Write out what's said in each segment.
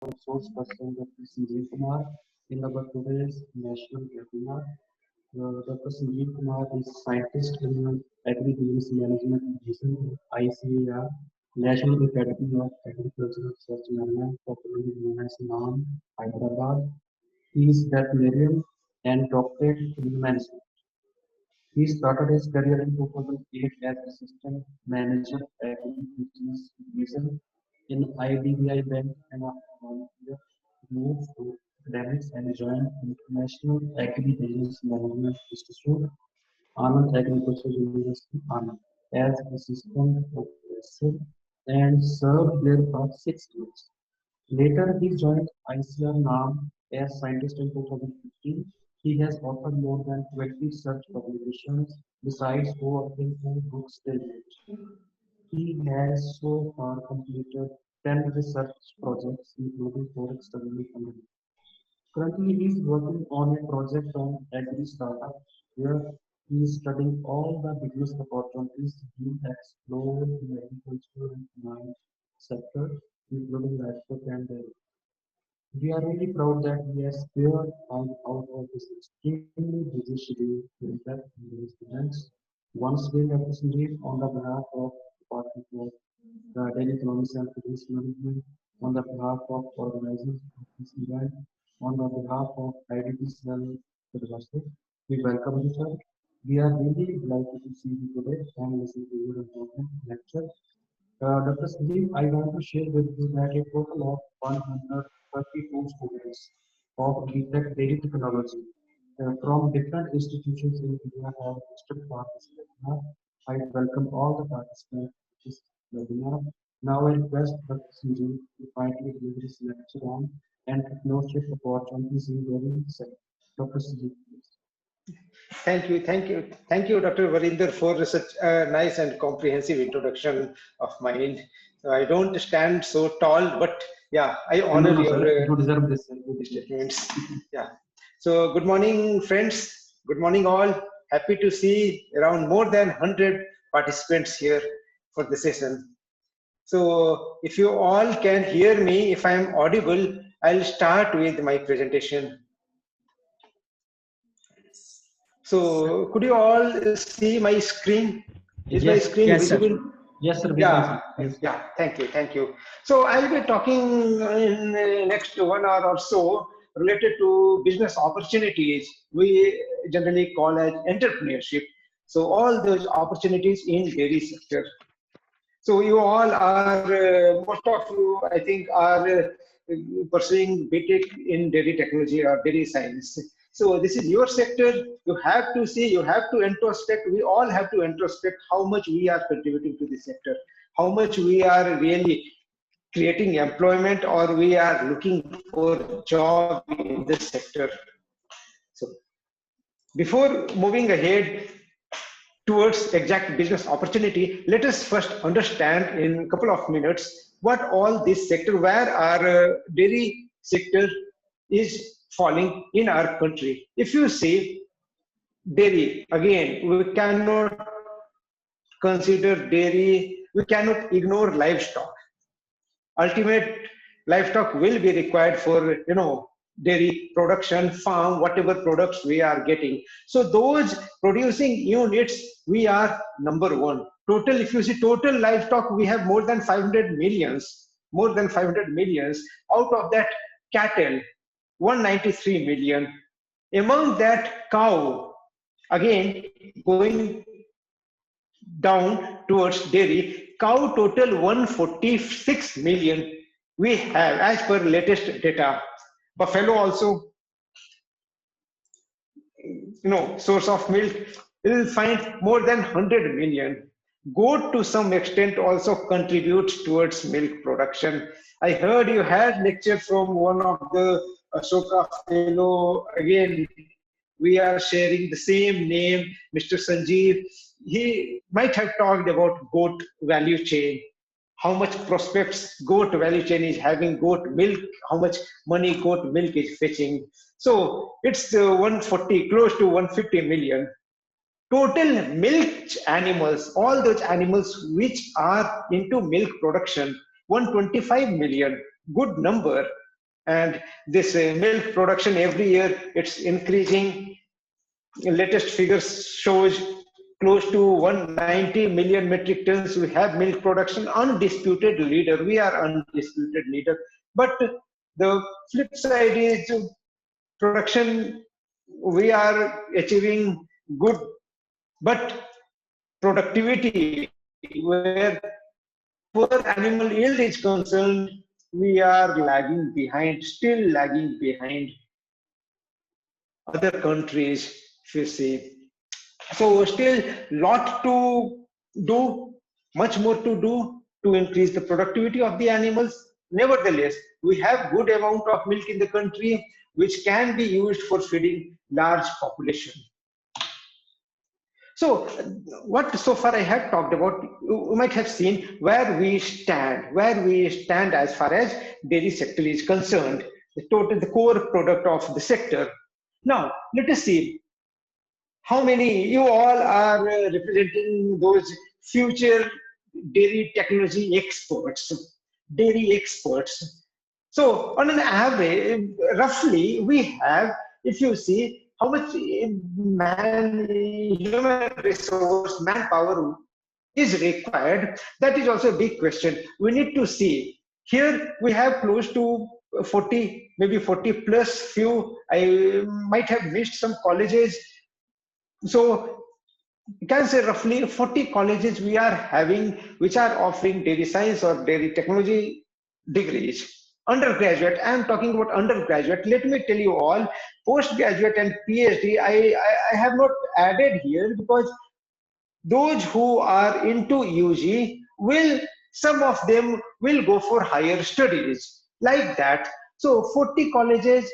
source person Dr. Sanjiv Kumar in our today's national webinar. Dr. Sanjiv Kumar is scientist in agri-business management division ICAR, National Academy of Agricultural Research Management, popularly known as NAM, Hyderabad. He is veterinarian and doctorate in management. He started his career in 2008 as assistant manager at agribusiness division in IDBI Bank and after 1 year moved to academics and joined International Agribusiness Management Institute, Anand Agricultural University, Anand, as assistant professor and served there for 6 years. Later, he joined ICR NAM as scientist in 2015. He has authored more than 20 such publications, besides co-authoring 2 books till date. He has so far completed 10 research projects, including 4 externally funded. Currently, he is working on a project on agri startup where he is studying all the business opportunities being explored in agriculture and finance sector, including livestock and dairy. We are really proud that he has spared out of his extremely busy schedule to interact with his students. Once again, Dr. Sanjeev, on the behalf of Department of Daily Economics and Business Management, on the behalf of organizers of this event, on the behalf of IDPCL University, we welcome you, sir. We are really delighted to see you today and listen to your important lecture. Dr. Sanjeev, I want to share with you that a total of 132 students of BTech Dairy Technology from different institutions in India have registered for this webinar. I welcome all the participants in this webinar. Now I request Dr. Sanjeev to kindly give this lecture on entrepreneurship opportunities in dairy sector. Dr. Sanjeev, please. Thank you, Dr. Varinder, for such a nice and comprehensive introduction of mine. I don't stand so tall, but yeah, I honor No, your sir. You deserve this, sir. statements. Yeah. So, good morning, friends. Good morning, all. Happy to see around more than 100 participants here for the session. So, if you all can hear me, if I am audible, I'll start with my presentation. So, could you all see my screen? Is my screen visible? Sir. Yes, sir. Yeah, Yes. yeah. Thank you. So, I'll be talking in the next 1 hour or so related to business opportunities. We generally call as entrepreneurship. So, all those opportunities in dairy sector. So, you all are, most of you, I think, are pursuing BTech in dairy technology or dairy science. So this is your sector. You have to see, you have to introspect. We all have to introspect how much we are contributing to this sector, how much we are really creating employment or we are looking for job in this sector. So before moving ahead towards exact business opportunity, let us first understand in a couple of minutes what all this sector, where our dairy sector is falling in our country. If you see dairy, again, we cannot consider dairy, we cannot ignore livestock. Ultimate livestock will be required for, dairy production, farm, whatever products we are getting. So those producing units, we are number one. Total, if you see total livestock, we have more than 500 millions, more than 500 millions. Out of that, cattle, 193 million. Among that, cow, again, going down towards dairy, cow total 146 million we have as per latest data. Buffalo also, source of milk, you will find more than 100 million. Goat to some extent also contributes towards milk production. I heard you had lecture from one of the Ashoka fellow. Again, we are sharing the same name, Mr. Sanjiv. He might have talked about goat value chain, how much prospects goat value chain is having, goat milk, how much money goat milk is fetching. So it's 140, close to 150 million. Total milk animals, all those animals which are into milk production, 125 million, good number. and this milk production every year, it's increasing. Latest figures shows close to 190 million metric tons. We have milk production, undisputed leader. We are undisputed leader. But the flip side is production. We are achieving good, but productivity, where per animal yield is concerned, we are lagging behind, still lagging behind other countries, if you see. So still lot to do, much more to do to increase the productivity of the animals. Nevertheless, we have good amount of milk in the country which can be used for feeding large population. So what so far I have talked about, you might have seen where we stand as far as dairy sector is concerned, the core product of the sector. Now let us see how many you all are representing those future dairy technology experts, dairy experts. So on an average, roughly we have, if you see how much human resource, manpower is required, that is also a big question. We need to see. Here we have close to 40, maybe 40 plus few. I might have missed some colleges. So you can say roughly 40 colleges we are having which are offering dairy science or dairy technology degrees. Undergraduate, I am talking about undergraduate. Let me tell you all, postgraduate and PhD, I have not added here because those who are into UG will, some of them will go for higher studies like that. So 40 colleges,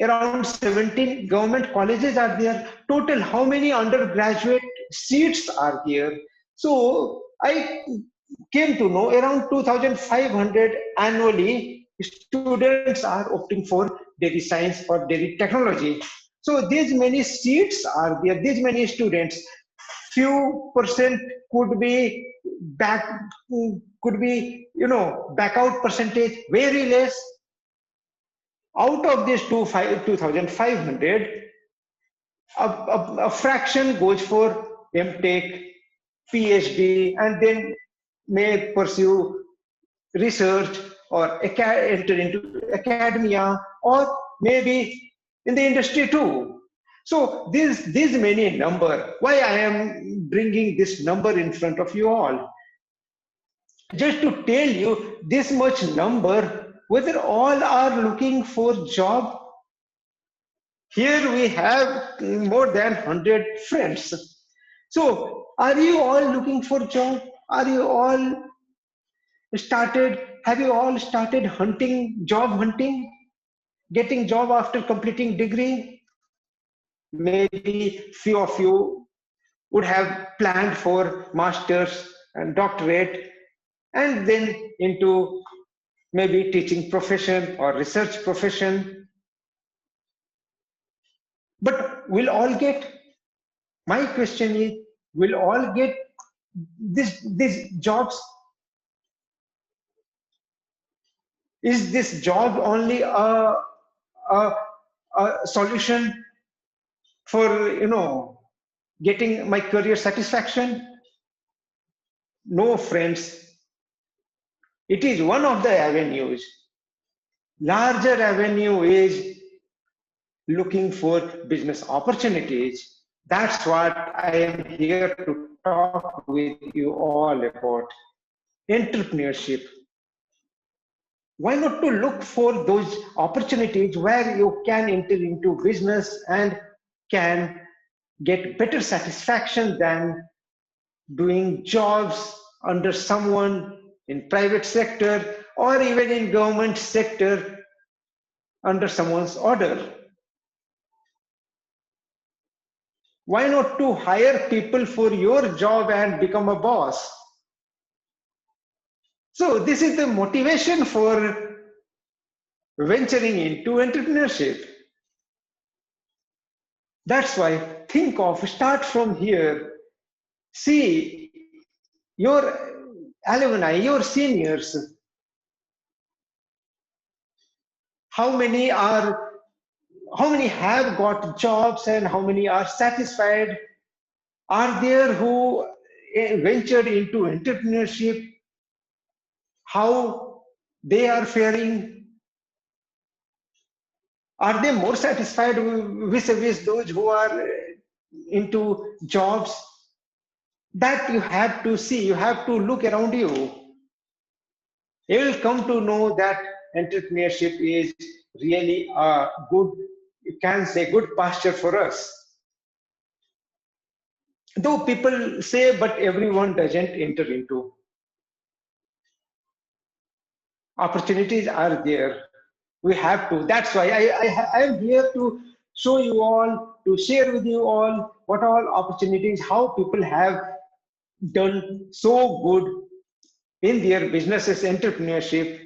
around 17 government colleges are there. Total, how many undergraduate seats are there? So I came to know around 2,500 annually students are opting for dairy science or dairy technology. So these many seats are there, these many students, few percent could be back, could be, back out percentage, very less. Out of this 2,500, a fraction goes for MTech, PhD, and then may pursue research or enter into academia, or maybe in the industry too. So this many number, why I am bringing this number in front of you all? Just to tell you this much number, whether all are looking for job. Here we have more than 100 friends. So are you all looking for job? Are you all have you all started job hunting, getting job after completing degree? Maybe few of you would have planned for masters and doctorate and then into maybe teaching profession or research profession. But will all get? My question is, will all get these jobs? Is this job only a solution for getting my career satisfaction? No, friends. It is one of the avenues. Larger avenue is looking for business opportunities. That's what I am here to talk with you all about. Entrepreneurship. Why not to look for those opportunities where you can enter into business and can get better satisfaction than doing jobs under someone in private sector or even in government sector under someone's order? Why not to hire people for your job and become a boss? So this is the motivation for venturing into entrepreneurship. That's why start from here. See your alumni, your seniors. How many have got jobs and how many are satisfied? Are there who ventured into entrepreneurship? How they are faring? Are they more satisfied vis-a-vis those who are into jobs? That you have to see, you have to look around you. You will come to know that entrepreneurship is really a good, you can say, good pasture for us. Though people say, but everyone doesn't enter into. Opportunities are there. We have to. That's why I am here to show you all, to share with you all what all opportunities, how people have done so good in their businesses, entrepreneurship.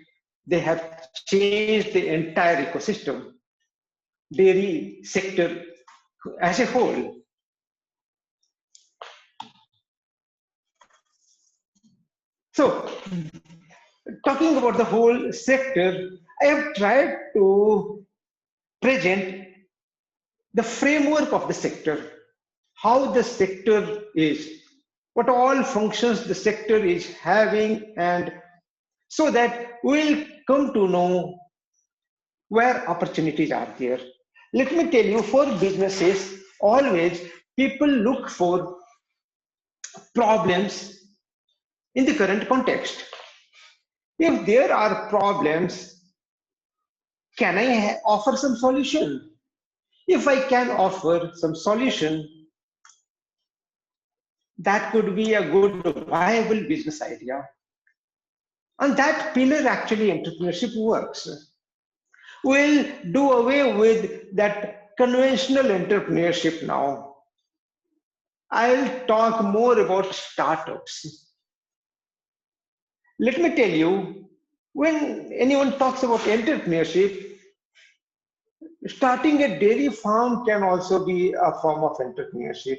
They have changed the entire ecosystem, dairy sector as a whole. So, talking about the whole sector, I have tried to present the framework of the sector, how the sector is, what all functions the sector is having, and so that we'll come to know where opportunities are there. Let me tell you, for businesses, always people look for problems in the current context. If there are problems, can I offer some solution? If I can offer some solution, that could be a good, viable business idea. On that pillar, actually, entrepreneurship works. We'll do away with that conventional entrepreneurship now. I'll talk more about startups. Let me tell you, when anyone talks about entrepreneurship, starting a dairy farm can also be a form of entrepreneurship.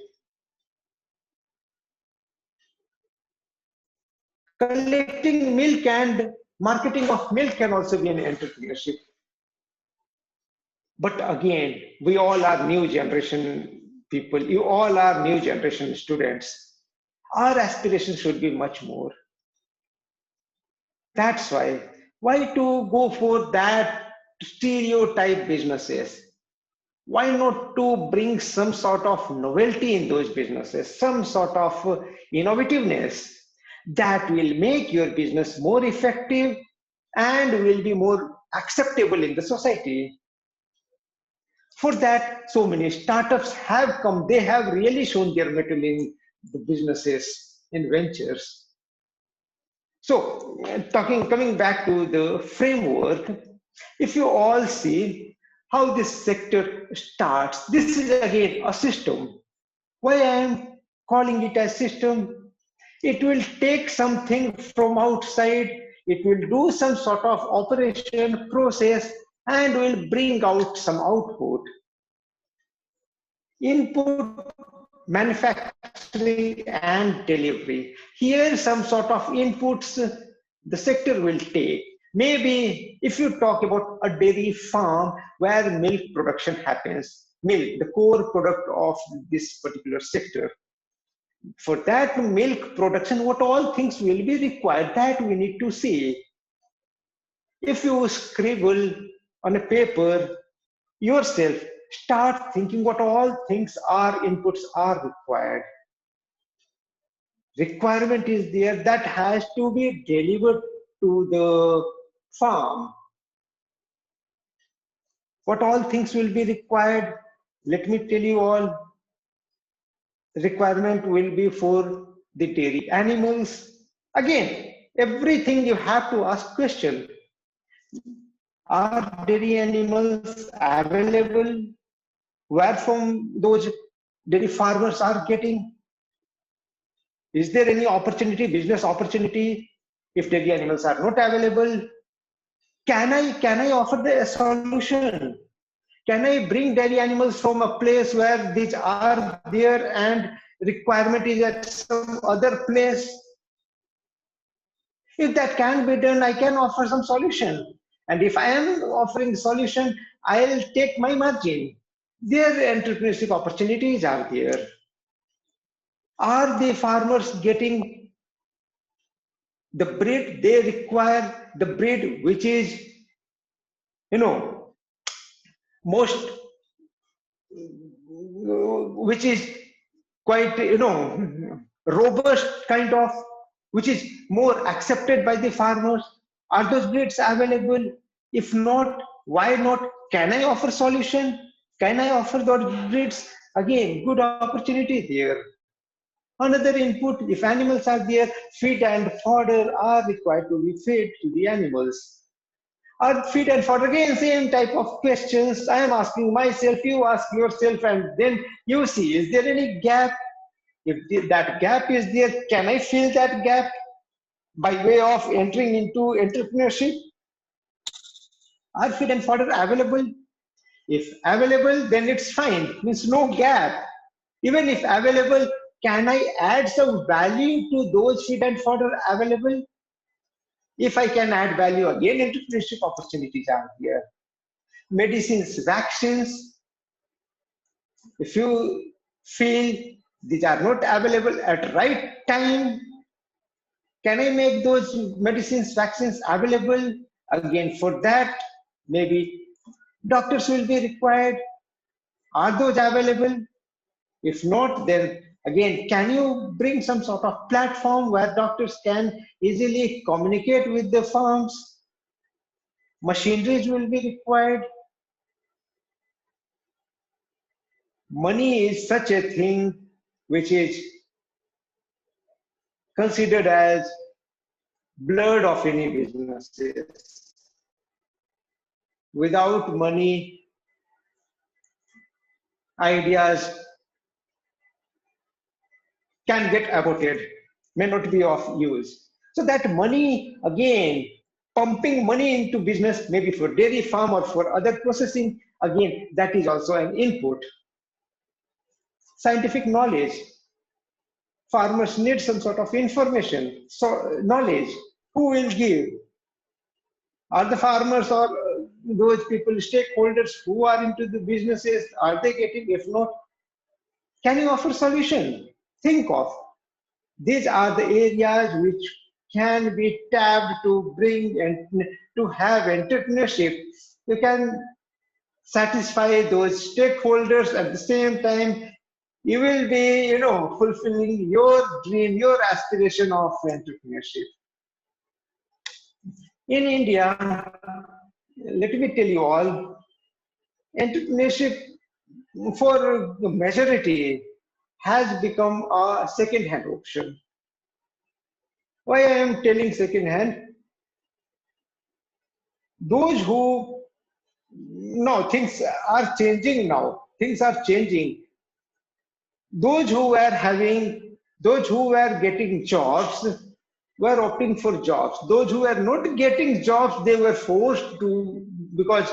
Collecting milk and marketing of milk can also be an entrepreneurship. But again, we all are new generation people. You all are new generation students. Our aspirations should be much more. That's why to go for that stereotype businesses? Why not to bring some sort of novelty in those businesses, some sort of innovativeness that will make your business more effective and will be more acceptable in the society? For that, so many startups have come. They have really shown their mettle in the businesses, in ventures. So, coming back to the framework, if you all see how this sector starts, this is again a system. Why I am calling it a system? It will take something from outside, it will do some sort of operation process and will bring out some output. Input, manufacturing and delivery. Here some sort of inputs the sector will take. Maybe if you talk about a dairy farm where milk production happens, milk, the core product of this particular sector. For that milk production, what all things will be required, that we need to see. If you scribble on a paper yourself, start thinking what all things are, inputs are required. Requirement is there that has to be delivered to the farm. What all things will be required? Let me tell you all. Requirement will be for the dairy animals. Again, everything you have to ask question. Are dairy animals available? Where from those dairy farmers are getting? Is there any opportunity, business opportunity, if dairy animals are not available? Can I offer the solution? Can I bring dairy animals from a place where these are there and requirement is at some other place? If that can be done, I can offer some solution. And if I am offering solution, I'll take my margin. Their entrepreneurship opportunities are there. Are the farmers getting the bread they require, the bread which is, most, which is quite, robust kind of, which is more accepted by the farmers? Are those breeds available? If not, why not? Can I offer solution? Can I offer those breeds? Again, good opportunity there. Another input, if animals are there, feed and fodder are required to be fed to the animals. Or feed and fodder, again, same type of questions. I am asking myself, you ask yourself, and then you see, is there any gap? If that gap is there, can I fill that gap by way of entering into entrepreneurship? Are feed and fodder available? If available, then it's fine, means no gap. Even if available, can I add some value to those feed and fodder available? If I can add value, again, entrepreneurship opportunities are here. Medicines, vaccines, if you feel these are not available at right time, can I make those medicines, vaccines available? Again, for that, maybe doctors will be required. Are those available? If not, then again, can you bring some sort of platform where doctors can easily communicate with the farms? Machineries will be required. Money is such a thing which is considered as blood of any businesses. Without money, ideas can get aborted, may not be of use. So that money, again, pumping money into business, maybe for dairy farm or for other processing, again, that is also an input. Scientific knowledge. Farmers need some sort of information, so knowledge. Who will give? Are the farmers or those people, stakeholders who are into the businesses, are they getting? If not, can you offer solution? Think of. These are the areas which can be tapped to bring and to have entrepreneurship. You can satisfy those stakeholders at the same time. You will be, fulfilling your dream, your aspiration of entrepreneurship. In India, let me tell you all, entrepreneurship for the majority has become a second-hand option. Why I am telling second-hand? Those who, no, things are changing now. Things are changing. Those who were getting jobs were opting for jobs. Those who were not getting jobs, they were forced to, because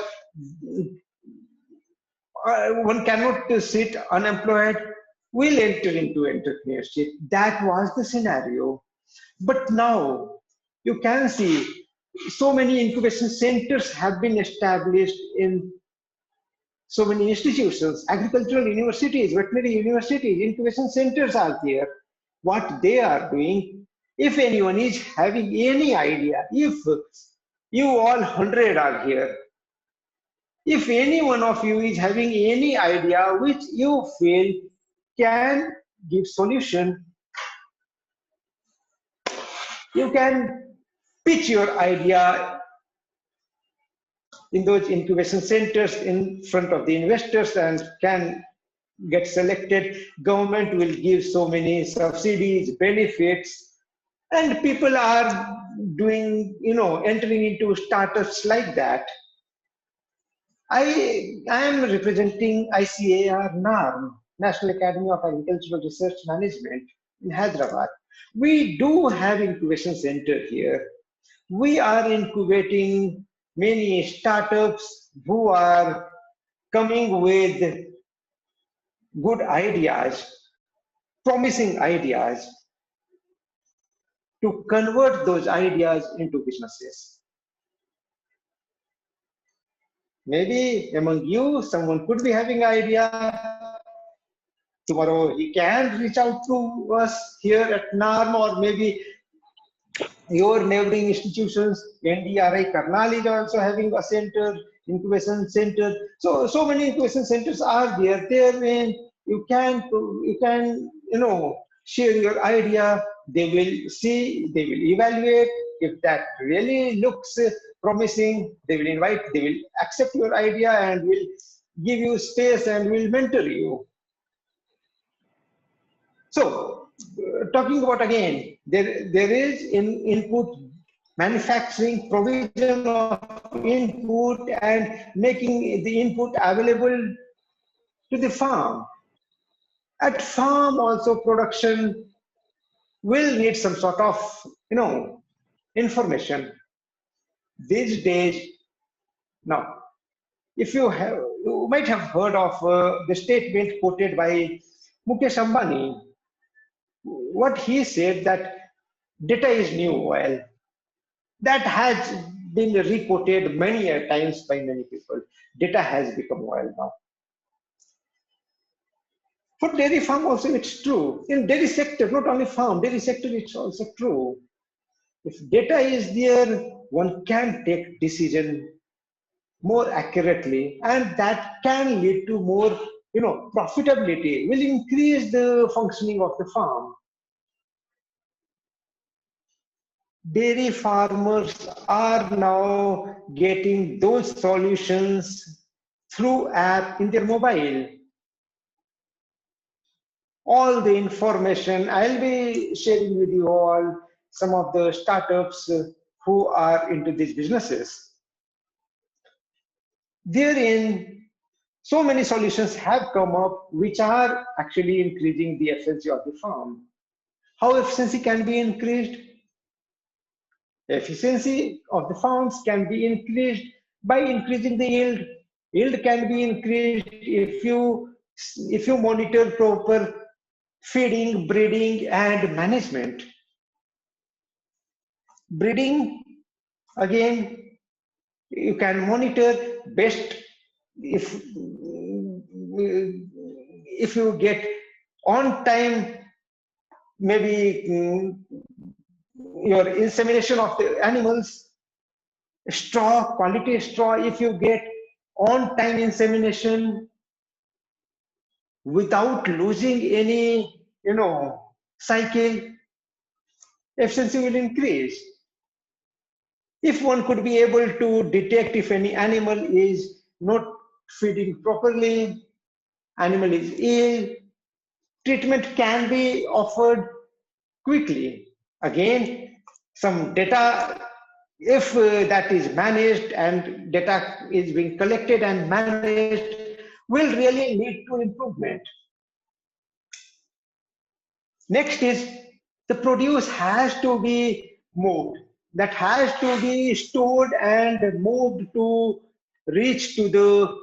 one cannot sit unemployed, will enter into entrepreneurship. That was the scenario. But now you can see so many incubation centers have been established in so many institutions, agricultural universities, veterinary universities, incubation centers are there. What they are doing, if anyone is having any idea, if you all 100 are here, if any one of you is having any idea which you feel can give solution, you can pitch your idea in those incubation centers in front of the investors and can get selected. Government will give so many subsidies, benefits, and people are doing, entering into startups like that. I am representing ICAR NARM, National Academy of Agricultural Research Management in Hyderabad. We do have incubation center here. We are incubating many startups who are coming with good ideas, promising ideas, to convert those ideas into businesses. Maybe among you, someone could be having idea. Tomorrow he can reach out to us here at NARM, or maybe your neighboring institutions. NDRI Karnal is also having a center, incubation center. So many incubation centers are there. Therein you can share your idea. They will see, they will evaluate. If that really looks promising, they will invite, they will accept your idea and will give you space and will mentor you. So, talking about again, there is input, manufacturing, provision of input, and making the input available to the farm. At farm also, production will need some sort of information. These days, now, if you might have heard of the statement quoted by Mukesh Ambani. What he said, that data is new oil. That has been reported many a times by many people. Data has become oil now. For dairy farm also it's true. In dairy sector, not only farm, dairy sector it's also true. If data is there, one can take decision more accurately, and that can lead to more profitability, will increase the functioning of the farm. Dairy farmers are now getting those solutions through app in their mobile. All the information, I'll be sharing with you all some of the startups who are into these businesses. Therein, so many solutions have come up which are actually increasing the efficiency of the farm. How efficiency can be increased? Efficiency of the farms can be increased by increasing the yield. Yield can be increased if you monitor proper feeding, breeding, and management. Breeding, again, you can monitor best if you get on time, maybe your insemination of the animals, straw, quality straw, if you get on time insemination without losing any cycle, efficiency will increase. If one could be able to detect if any animal is not feeding properly, animal is ill, treatment can be offered quickly. Again, some data, if that is managed and data is being collected and managed, will really lead to improvement. Next is the produce has to be moved. That has to be stored and moved to reach to the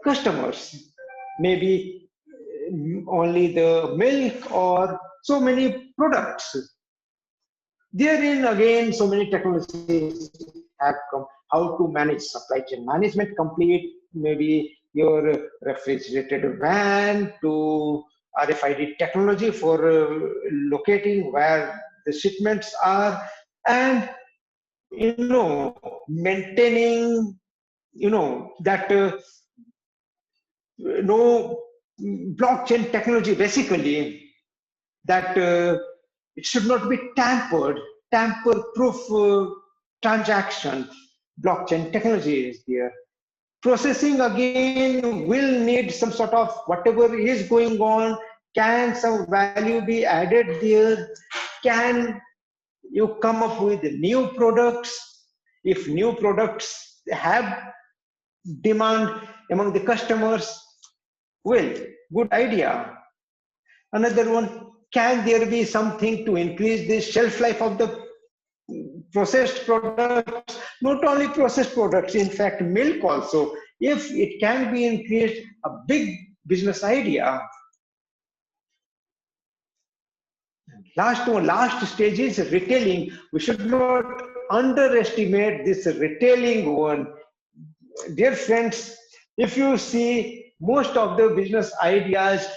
customers. Maybe only the milk or so many products. Therein again, so many technologies have come. How to manage supply chain management complete, maybe your refrigerated van to RFID technology for locating where the shipments are, and maintaining that no blockchain technology, basically that it should not be tamper-proof transaction. Blockchain technology is there. Processing again will need some sort of whatever is going on. Can some value be added there? Can you come up with new products? If new products have demand among the customers, well, good idea. Another one, can there be something to increase the shelf life of the processed products? Not only processed products, in fact, milk also. If it can be increased, a big business idea. Last stage is retailing. We should not underestimate this retailing one. dear friends, if you see most of the business ideas,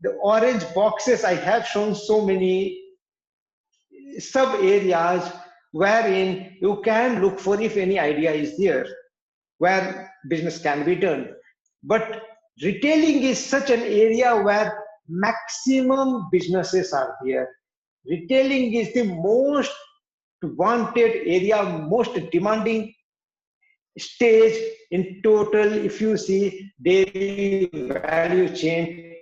the orange boxes, I have shown so many sub areas wherein you can look for if any idea is there, where business can be done. But retailing is such an area where maximum businesses are there. Retailing is the most wanted area, most demanding stage in total, if you see daily value chain,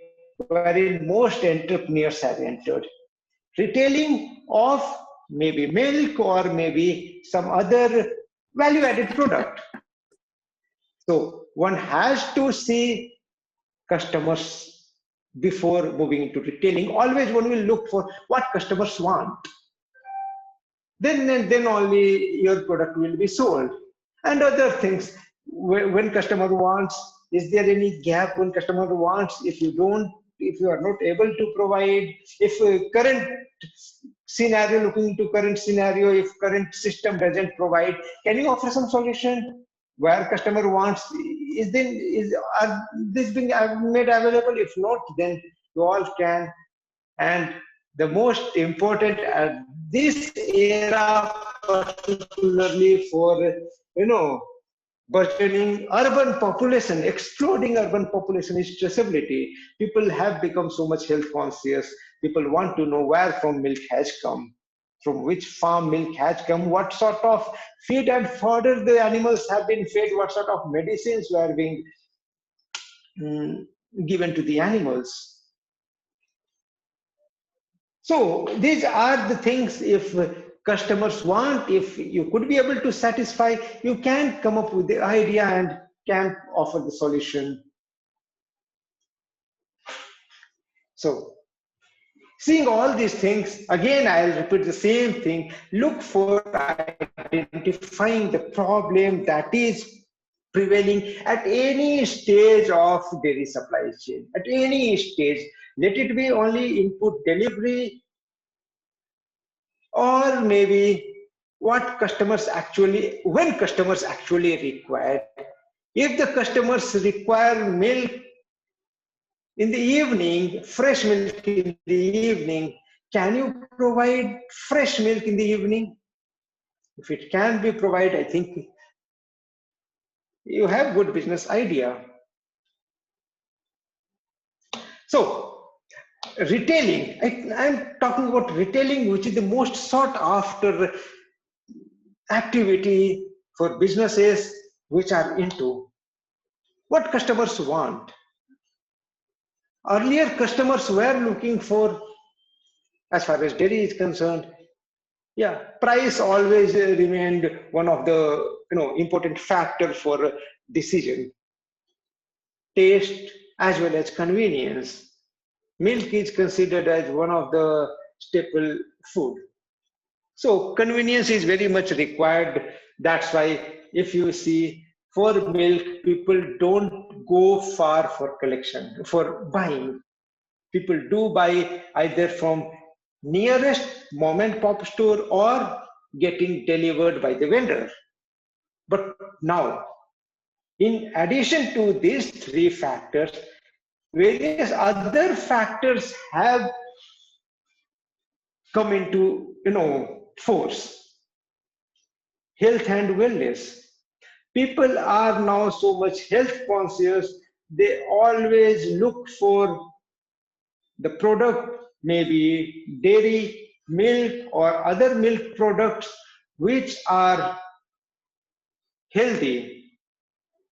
wherein most entrepreneurs have entered. Retailing of maybe milk or maybe some other value added product. So one has to see customers before moving into retailing. Always one will look for what customers want. Then only your product will be sold. And other things, when customer wants, is there any gap when customer wants? If you are not able to provide, if current scenario, looking into current scenario, if current system doesn't provide, can you offer some solution where customer wants? Are this being made available? If not, then you all can. And the most important at this era, particularly for burgeoning urban population, exploding urban population, is traceability. People have become so much health conscious. People want to know where from milk has come, from which farm milk has come, what sort of feed and fodder the animals have been fed, what sort of medicines were being given to the animals. So these are the things, if customers want, if you could be able to satisfy, you can come up with the idea and can offer the solution. So seeing all these things, again, I'll repeat the same thing. Look for identifying the problem that is prevailing at any stage of dairy supply chain, at any stage. Let it be only input delivery, or maybe what customers actually, when customers actually require. If the customers require milk in the evening, fresh milk in the evening, can you provide fresh milk in the evening? If it can be provided, I think you have good business idea. So retailing, I'm talking about retailing, which is the most sought after activity for businesses which are into what customers want. Earlier, customers were looking for, as far as dairy is concerned, price always remained one of the important factor for decision. Taste as well as convenience. Milk is considered as one of the staple food. So convenience is very much required. That's why if you see, for milk, people don't go far for collection, for buying. People do buy either from nearest mom and pop store or getting delivered by the vendor. But now, in addition to these three factors, various other factors have come into force. Health and wellness. People are now so much health conscious, they always look for the product, maybe dairy, milk or other milk products which are healthy.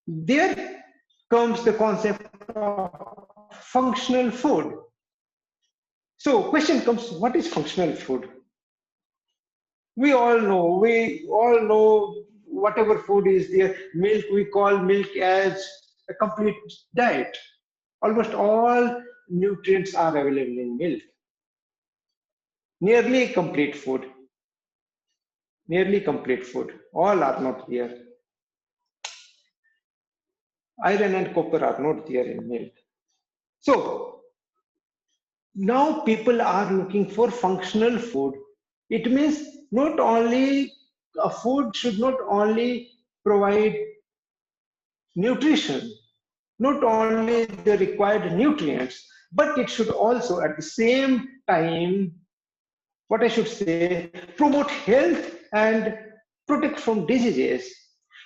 There comes the concept of functional food. So question comes, what is functional food? We all know whatever food is there. Milk, we call milk as a complete diet. Almost all nutrients are available in milk. Nearly complete food. Nearly complete food. All are not there. Iron and copper are not there in milk. So now people are looking for functional food. It means not only a food should not only provide nutrition, not only the required nutrients, but it should also at the same time, what I should say, promote health and protect from diseases.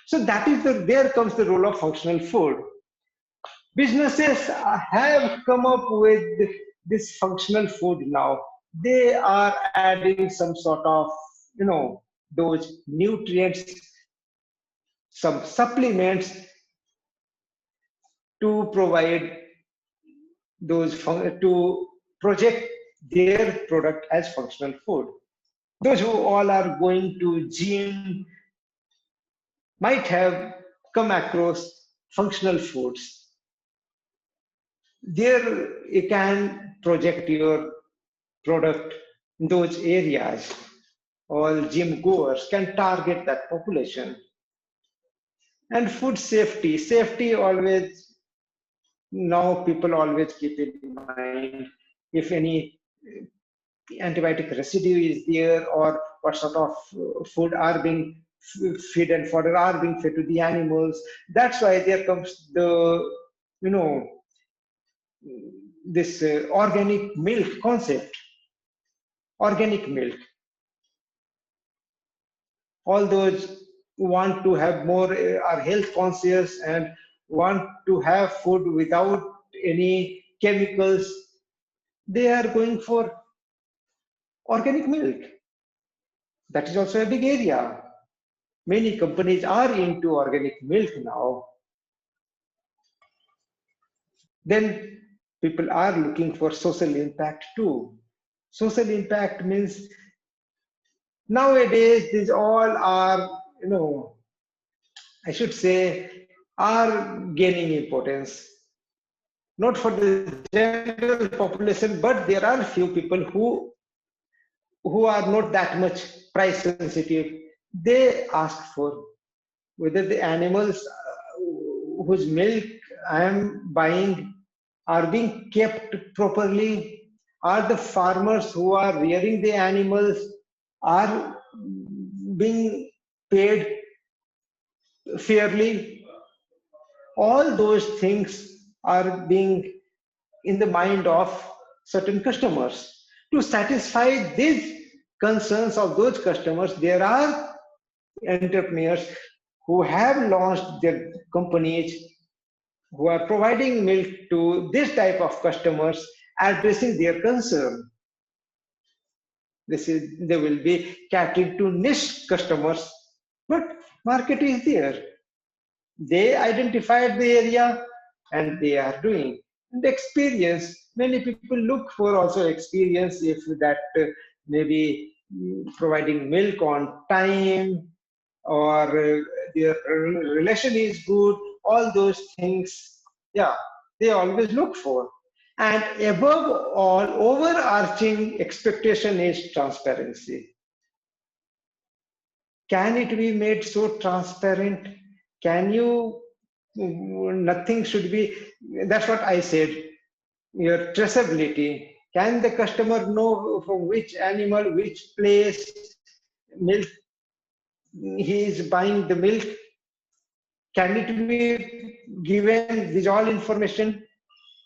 So that is there comes the role of functional food. Businesses have come up with this functional food now. They are adding some sort of, those nutrients, some supplements to provide to project their product as functional food. Those who all are going to gym might have come across functional foods. There you can project your product in those areas. All gym goers can target that population. And food safety. Safety always, now people always keep in mind if any antibiotic residue is there, or what sort of food are being feed and fodder are being fed to the animals. That's why there comes the, this organic milk concept. Organic milk. All those who want to have more, are health conscious and want to have food without any chemicals, they are going for organic milk. That is also a big area. Many companies are into organic milk now. Then people are looking for social impact too. Social impact means nowadays these all are, I should say, are gaining importance. Not for the general population, but there are few people who are not that much price sensitive. They ask for whether the animals whose milk I am buying are being kept properly. Are the farmers who are rearing the animals are being paid fairly? All those things are being in the mind of certain customers. To satisfy these concerns of those customers, there are entrepreneurs who have launched their companies, who are providing milk to this type of customers, addressing their concern. They will be catering to niche customers, but market is there. They identified the area and they are doing. And experience, many people look for also experience, if that maybe providing milk on time, or their relation is good, all those things, yeah, they always look for. And above all, overarching expectation is transparency. Can it be made so transparent? Can you, nothing should be, that's what I said, your traceability. Can the customer know from which animal, which place, milk he is buying the milk? Can it be given this all information?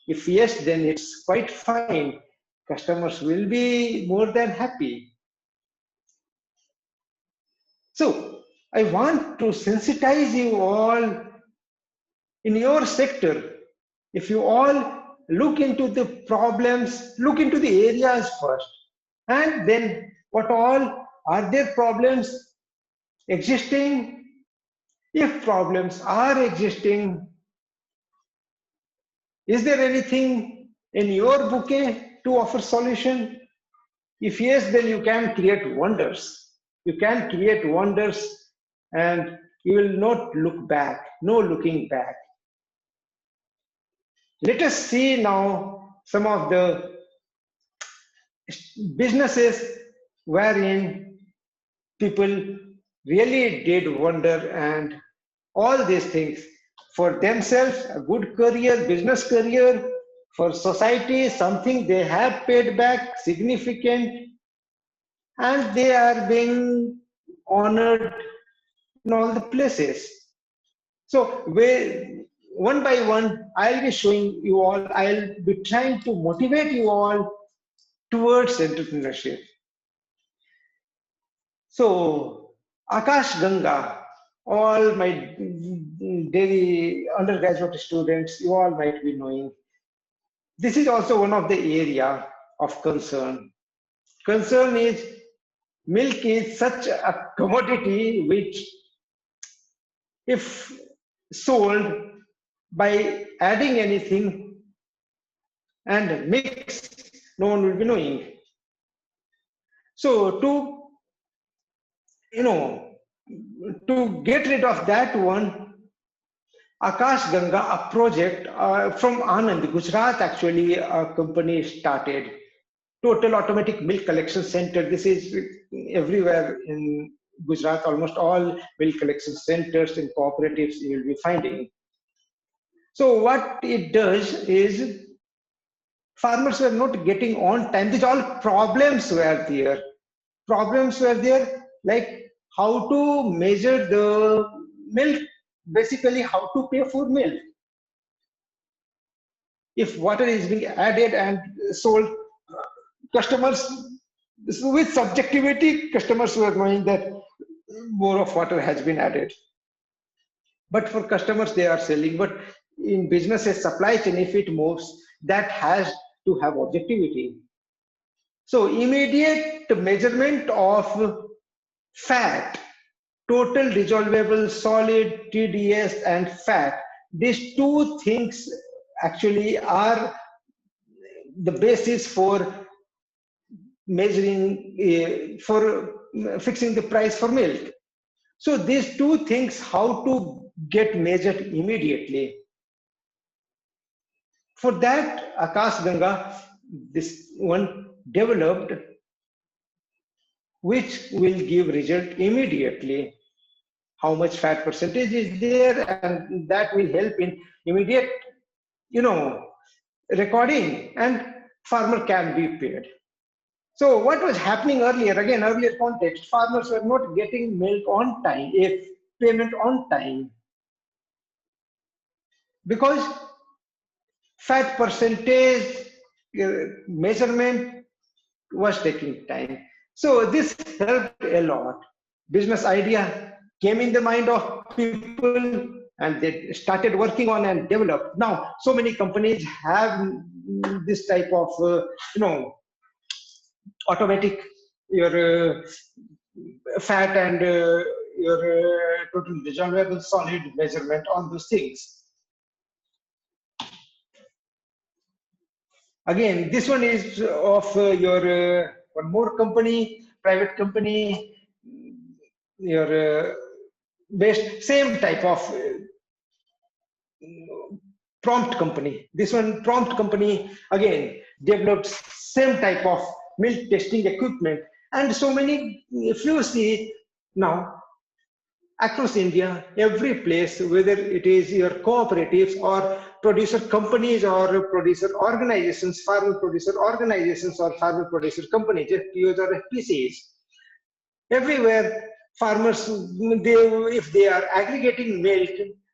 If yes, then it's quite fine. Customers will be more than happy. So I want to sensitize you all in your sector. If you all look into the problems, look into the areas first, and then what all are there problems existing? If problems are existing, is there anything in your bouquet to offer solution? If yes, then you can create wonders. You can create wonders and you will not look back, no looking back. Let us see now some of the businesses wherein people really did wonder, and all these things for themselves, a good career, business career, for society, something they have paid back significant, and they are being honored in all the places. So one by one, I'll be showing you all, I'll be trying to motivate you all towards entrepreneurship. So Akash Ganga, all my daily undergraduate students, you all might be knowing. This is also one of the area of concern. Concern is milk is such a commodity which, if sold by adding anything and mix, no one will be knowing. So you know, to get rid of that one, Akash Ganga, a project from Anand, Gujarat, actually, a company started. Total Automatic Milk Collection Center. This is everywhere in Gujarat, almost all milk collection centers and cooperatives you will be finding. So what it does is, farmers were not getting on time. These all problems were there. Problems were there, like how to measure the milk, basically how to pay for milk. If water is being added and sold, customers, with subjectivity, customers were knowing that more of water has been added. But for customers, they are selling. But in businesses, supply chain, if it moves, that has to have objectivity. So immediate measurement of fat, total dissolvable solid, TDS, and fat. These two things actually are the basis for measuring, for fixing the price for milk. So these two things, how to get measured immediately. For that, Akash Ganga, this one developed, which will give result immediately. How much fat percentage is there, and that will help in immediate, recording, and farmer can be paid. So what was happening earlier, again, earlier context, farmers were not getting milk on time, if payment on time, because fat percentage measurement was taking time. So this helped a lot. Business idea came in the mind of people and they started working on and developed. Now, so many companies have this type of, automatic, your fat and your total dissolvable solid measurement on those things. Again, this one is of your one more company, private company, your based same type of prompt company. This one prompt company again developed same type of milk testing equipment, and so many. If you see now across India, every place, whether it is your cooperatives or producer companies or producer organizations, farmer producer organizations or farmer producer companies, FPOs or FPCs, everywhere farmers, if they are aggregating milk,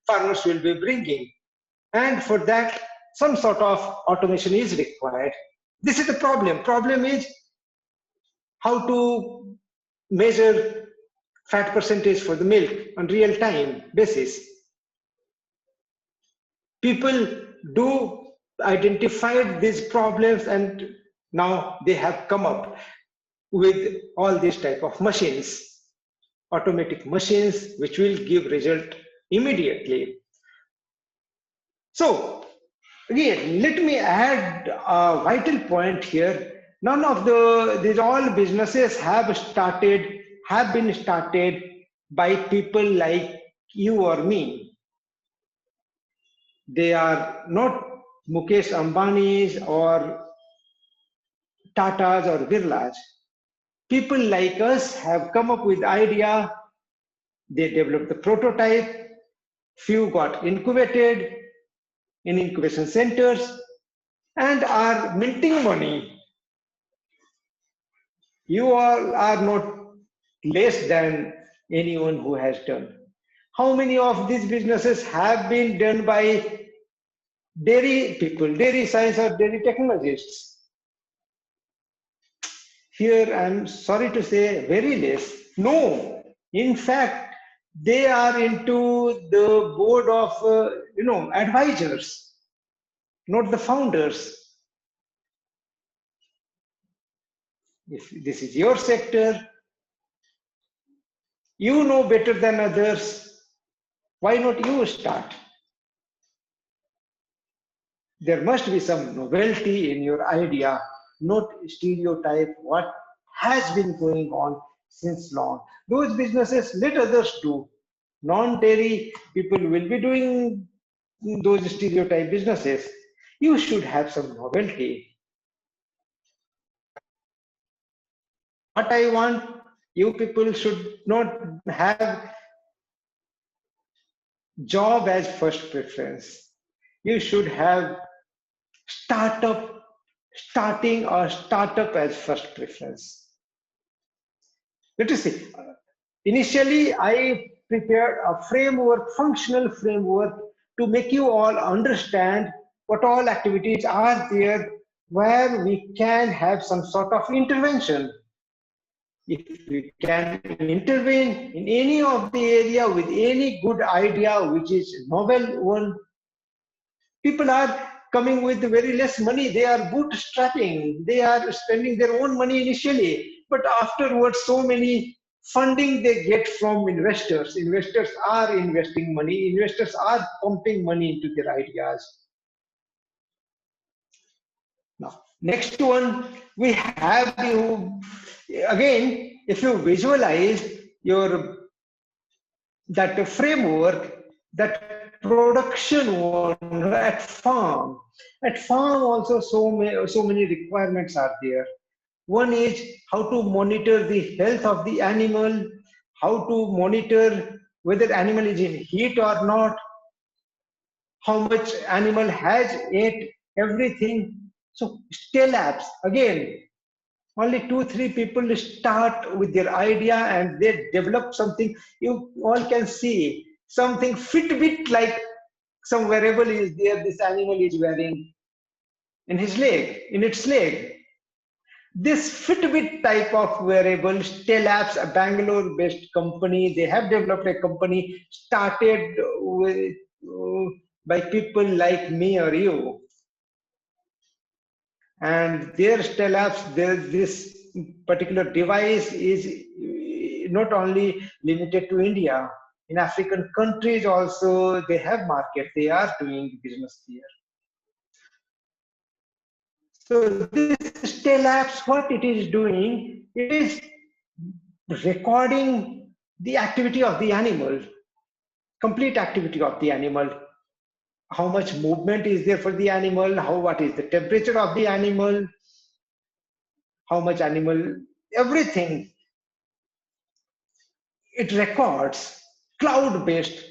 farmers will be bringing. And for that, some sort of automation is required. This is the problem. Problem is how to measure fat percentage for the milk on real time basis. People do identify these problems, and now they have come up with all these type of machines, automatic machines, which will give result immediately. So again, let me add a vital point here. None of these all businesses have been started by people like you or me. They are not Mukesh Ambani's or Tata's or Birla's. People like us have come up with idea. They developed the prototype. Few got incubated in incubation centers and are minting money. You all are not less than anyone who has done. How many of these businesses have been done by dairy people, dairy science or dairy technologists? Here, I'm sorry to say, very less. No, in fact, they are into the board of, advisors, not the founders. If this is your sector, you know better than others. Why not you start? There must be some novelty in your idea, not stereotype what has been going on since long. Those businesses, let others do. Non-dairy people will be doing those stereotype businesses. You should have some novelty. What I want, you people should not have job as first preference. You should have starting or startup as first preference. Let us see. Initially, I prepared a framework, functional framework, to make you all understand what all activities are there where we can have some sort of intervention. If we can intervene in any of the area with any good idea, which is novel one, people are coming with very less money. They are bootstrapping. They are spending their own money initially, but afterwards, so many funding they get from investors. Investors are investing money. Investors are pumping money into their ideas. Now, next one, we have you again. If you visualize your that framework, that production one at farm. At farm also so many requirements are there. One is how to monitor the health of the animal, how to monitor whether animal is in heat or not, how much animal has ate, everything. So stay labs again. Only 2-3 people start with their idea and they develop something. You all can see something Fitbit like some wearable is there. This animal is wearing in his leg, in its leg. This Fitbit type of wearable, Stellabs, a Bangalore-based company, they have developed a company started with, by people like me or you. And their Stellabs, this particular device is not only limited to India. In African countries also, they have market. They are doing business there. So this Stellabs, what it is doing, it is recording the activity of the animal, complete activity of the animal. How much movement is there for the animal? What is the temperature of the animal? How much animal, everything. It records, cloud-based.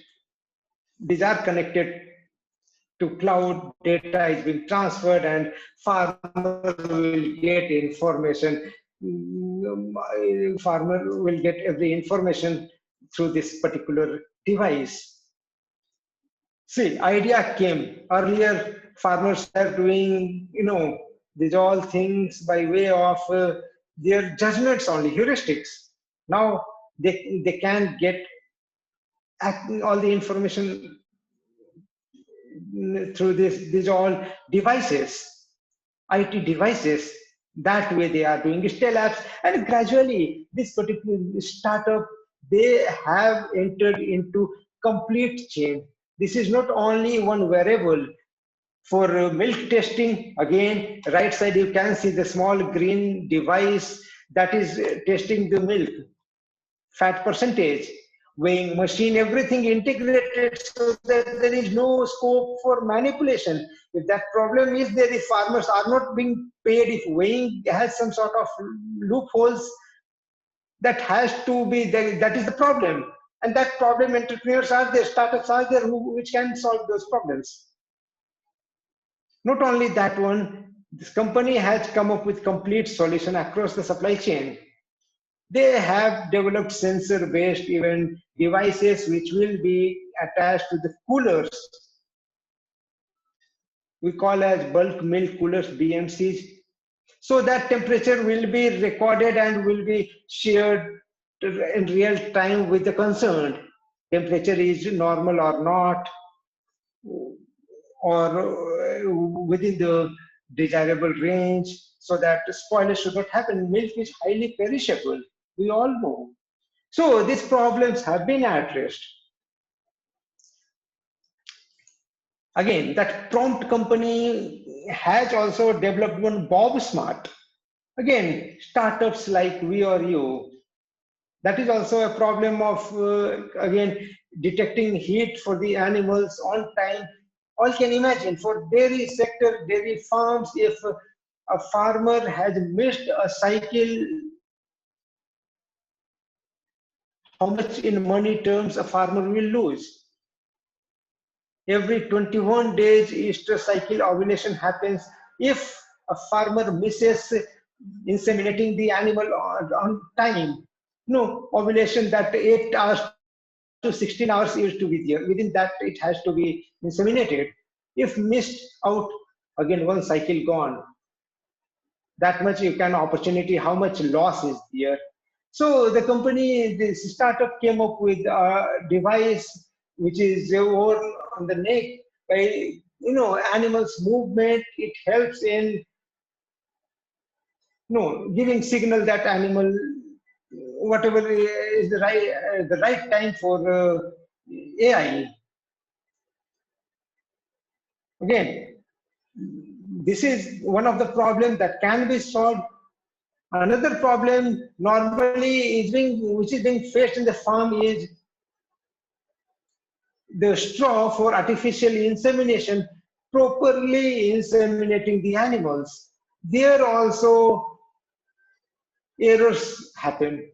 These are connected to cloud, data is being transferred and farmer will get information. Farmer will get every information through this particular device. See, idea came earlier. Farmers are doing, these all things by way of their judgments only, heuristics. Now they can get all the information through these all devices, IT devices. That way they are doing still apps, and gradually this particular startup, they have entered into complete chain. This is not only one variable for milk testing. Again, right side you can see the small green device that is testing the milk fat percentage, weighing machine, everything integrated so that there is no scope for manipulation. If that problem is there, if farmers are not being paid, if weighing has some sort of loopholes, that has to be there, that is the problem. And that problem, entrepreneurs are there, startups are there which can solve those problems. Not only that one, this company has come up with complete solution across the supply chain. They have developed sensor-based even devices which will be attached to the coolers. We call as bulk milk coolers, BMCs. So that temperature will be recorded and will be shared in real time with the concerned. Temperature is normal or not, or within the desirable range, so that spoilage should not happen. Milk is highly perishable, we all know. So these problems have been addressed. Again, that prompt company has also developed one Bob Smart. Again, startups like we or you. That is also a problem of, again, detecting heat for the animals on time. All can imagine for dairy sector, dairy farms, if a farmer has missed a cycle, how much in money terms a farmer will lose. Every 21 days Easter cycle ovulation happens. If a farmer misses inseminating the animal on time, no, ovulation that 8 hours to 16 hours is to be there. Within that, it has to be inseminated. If missed out, again, one cycle gone. That much you can opportunity, how much loss is there. So the company, this startup came up with a device which is worn on the neck by, animals movement. It helps in, giving signal that animal, whatever is the right time for AI. Again, this is one of the problems that can be solved. Another problem normally which is being faced in the farm is the straw for artificial insemination, properly inseminating the animals. There also errors happen.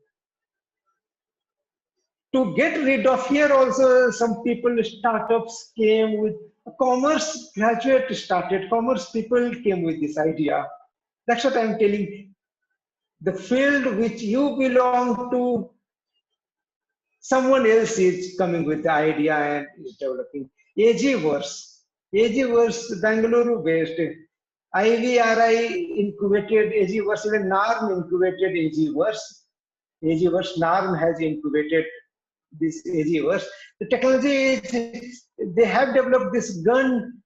To get rid of here also, some people, startups came with, commerce graduate started, commerce people came with this idea. That's what I'm telling. The field which you belong to, someone else is coming with the idea and is developing. AGVerse, Bangalore based. IVRI incubated AGVerse, even NARM incubated AGVerse. AGVerse, NARM has incubated this AGVerse. The technology is, they have developed this gun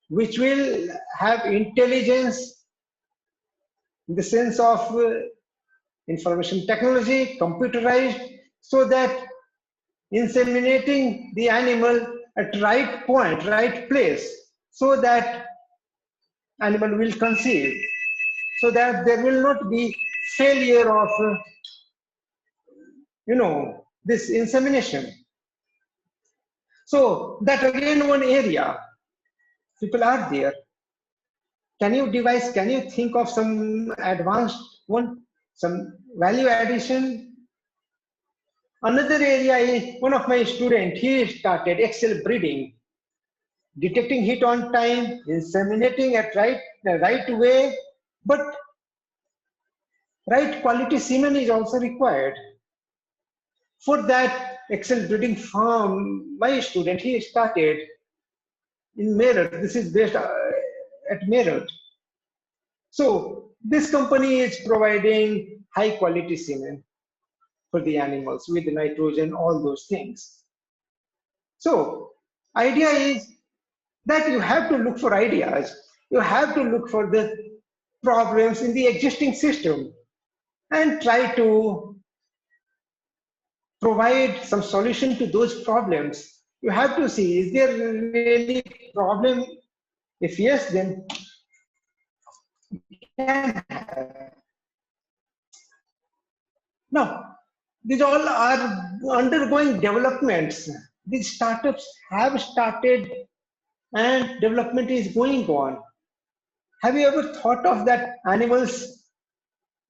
which will have intelligence in the sense of information technology, computerized, so that inseminating the animal at right point, right place, so that animal will conceive, so that there will not be failure of, this insemination. So that again one area, people are there. Can you think of some advanced one, some value addition? Another area is, one of my students, he started Excel breeding, detecting heat on time, inseminating at the right way, but right quality semen is also required. For that Excel breeding farm, my student, he started in Meerut. This is based at Meerut. So this company is providing high quality semen for the animals with nitrogen, all those things. So idea is that you have to look for ideas. You have to look for the problems in the existing system and try to provide some solution to those problems. You have to see, is there really problem? If yes, then can have. Now, these all are undergoing developments. These startups have started and development is going on. Have you ever thought of that animals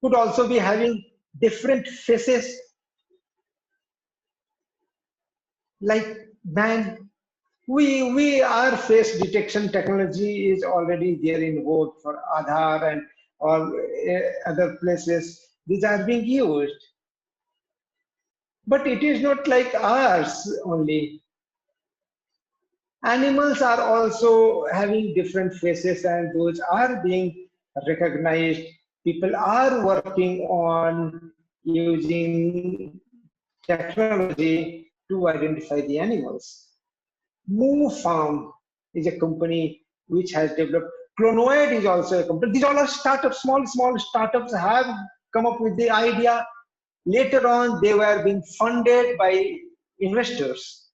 could also be having different faces like man? Our face detection technology is already there in vogue for Aadhaar and all other places. These are being used. But it is not like ours only. Animals are also having different faces, and those are being recognized. People are working on using technology to identify the animals. Move Farm is a company which has developed. Clonoid is also a company. These all are startups, small startups have come up with the idea. Later on, they were being funded by investors.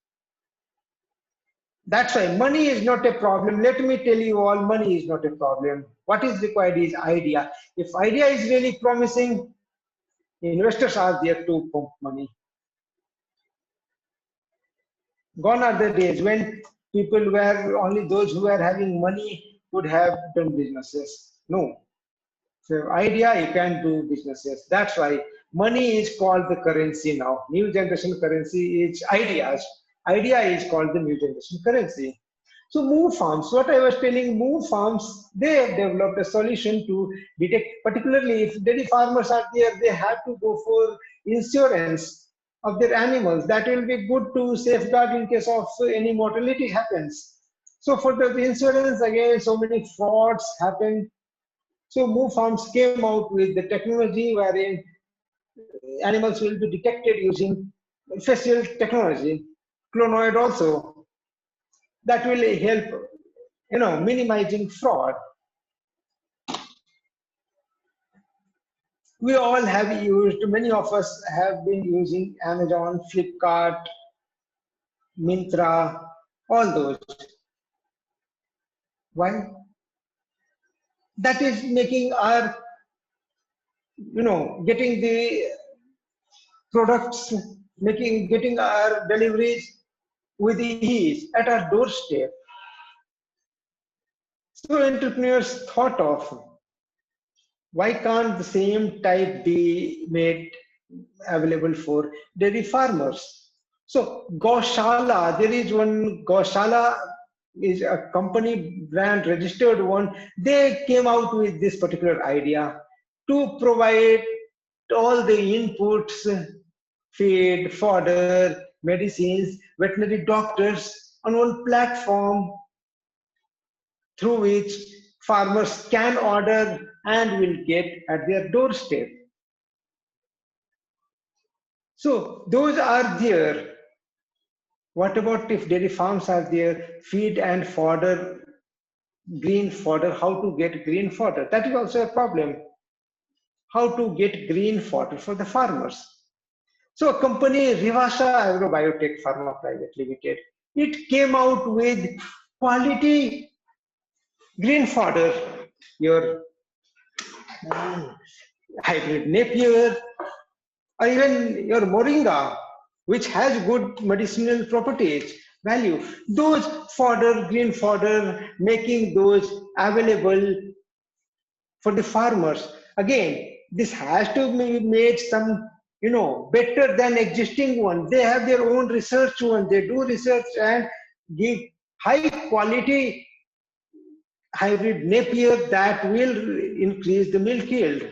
That's why money is not a problem. Let me tell you all, money is not a problem. What is required is idea. If idea is really promising, investors are there to pump money. Gone are the days when people were only those who were having money would have done businesses. No. So idea, you can do businesses. That's why money is called the currency now. New generation currency is ideas. Idea is called the new generation currency. So Move Farms, what I was telling, Move Farms, they have developed a solution to detect, particularly if dairy farmers are there, they have to go for insurance of their animals. That will be good to safeguard in case of any mortality happens. So for the insurance, again, so many frauds happen. So Move Farms came out with the technology wherein animals will be detected using facial technology, clonoid also. That will help, minimizing fraud. We all have used, many of us have been using Amazon, Flipkart, Myntra, all those. Why? That is making our, getting the products, getting our deliveries with ease at our doorstep. So entrepreneurs thought of, why can't the same type be made available for dairy farmers? So Goshala, there is one Goshala is a company brand registered one. They came out with this particular idea to provide all the inputs, feed, fodder, medicines, veterinary doctors on one platform through which farmers can order and will get at their doorstep. So those are there. What about if dairy farms are there, feed and fodder, green fodder, how to get green fodder? That is also a problem. How to get green fodder for the farmers? So a company, Rivasha Agrobiotech Pharma Private Limited, it came out with quality green fodder, your hybrid Napier, or even your Moringa, which has good medicinal properties, value. Those fodder, green fodder, making those available for the farmers. Again, this has to be made some, better than existing one. They have their own research one. They do research and give high quality hybrid Napier that will increase the milk yield.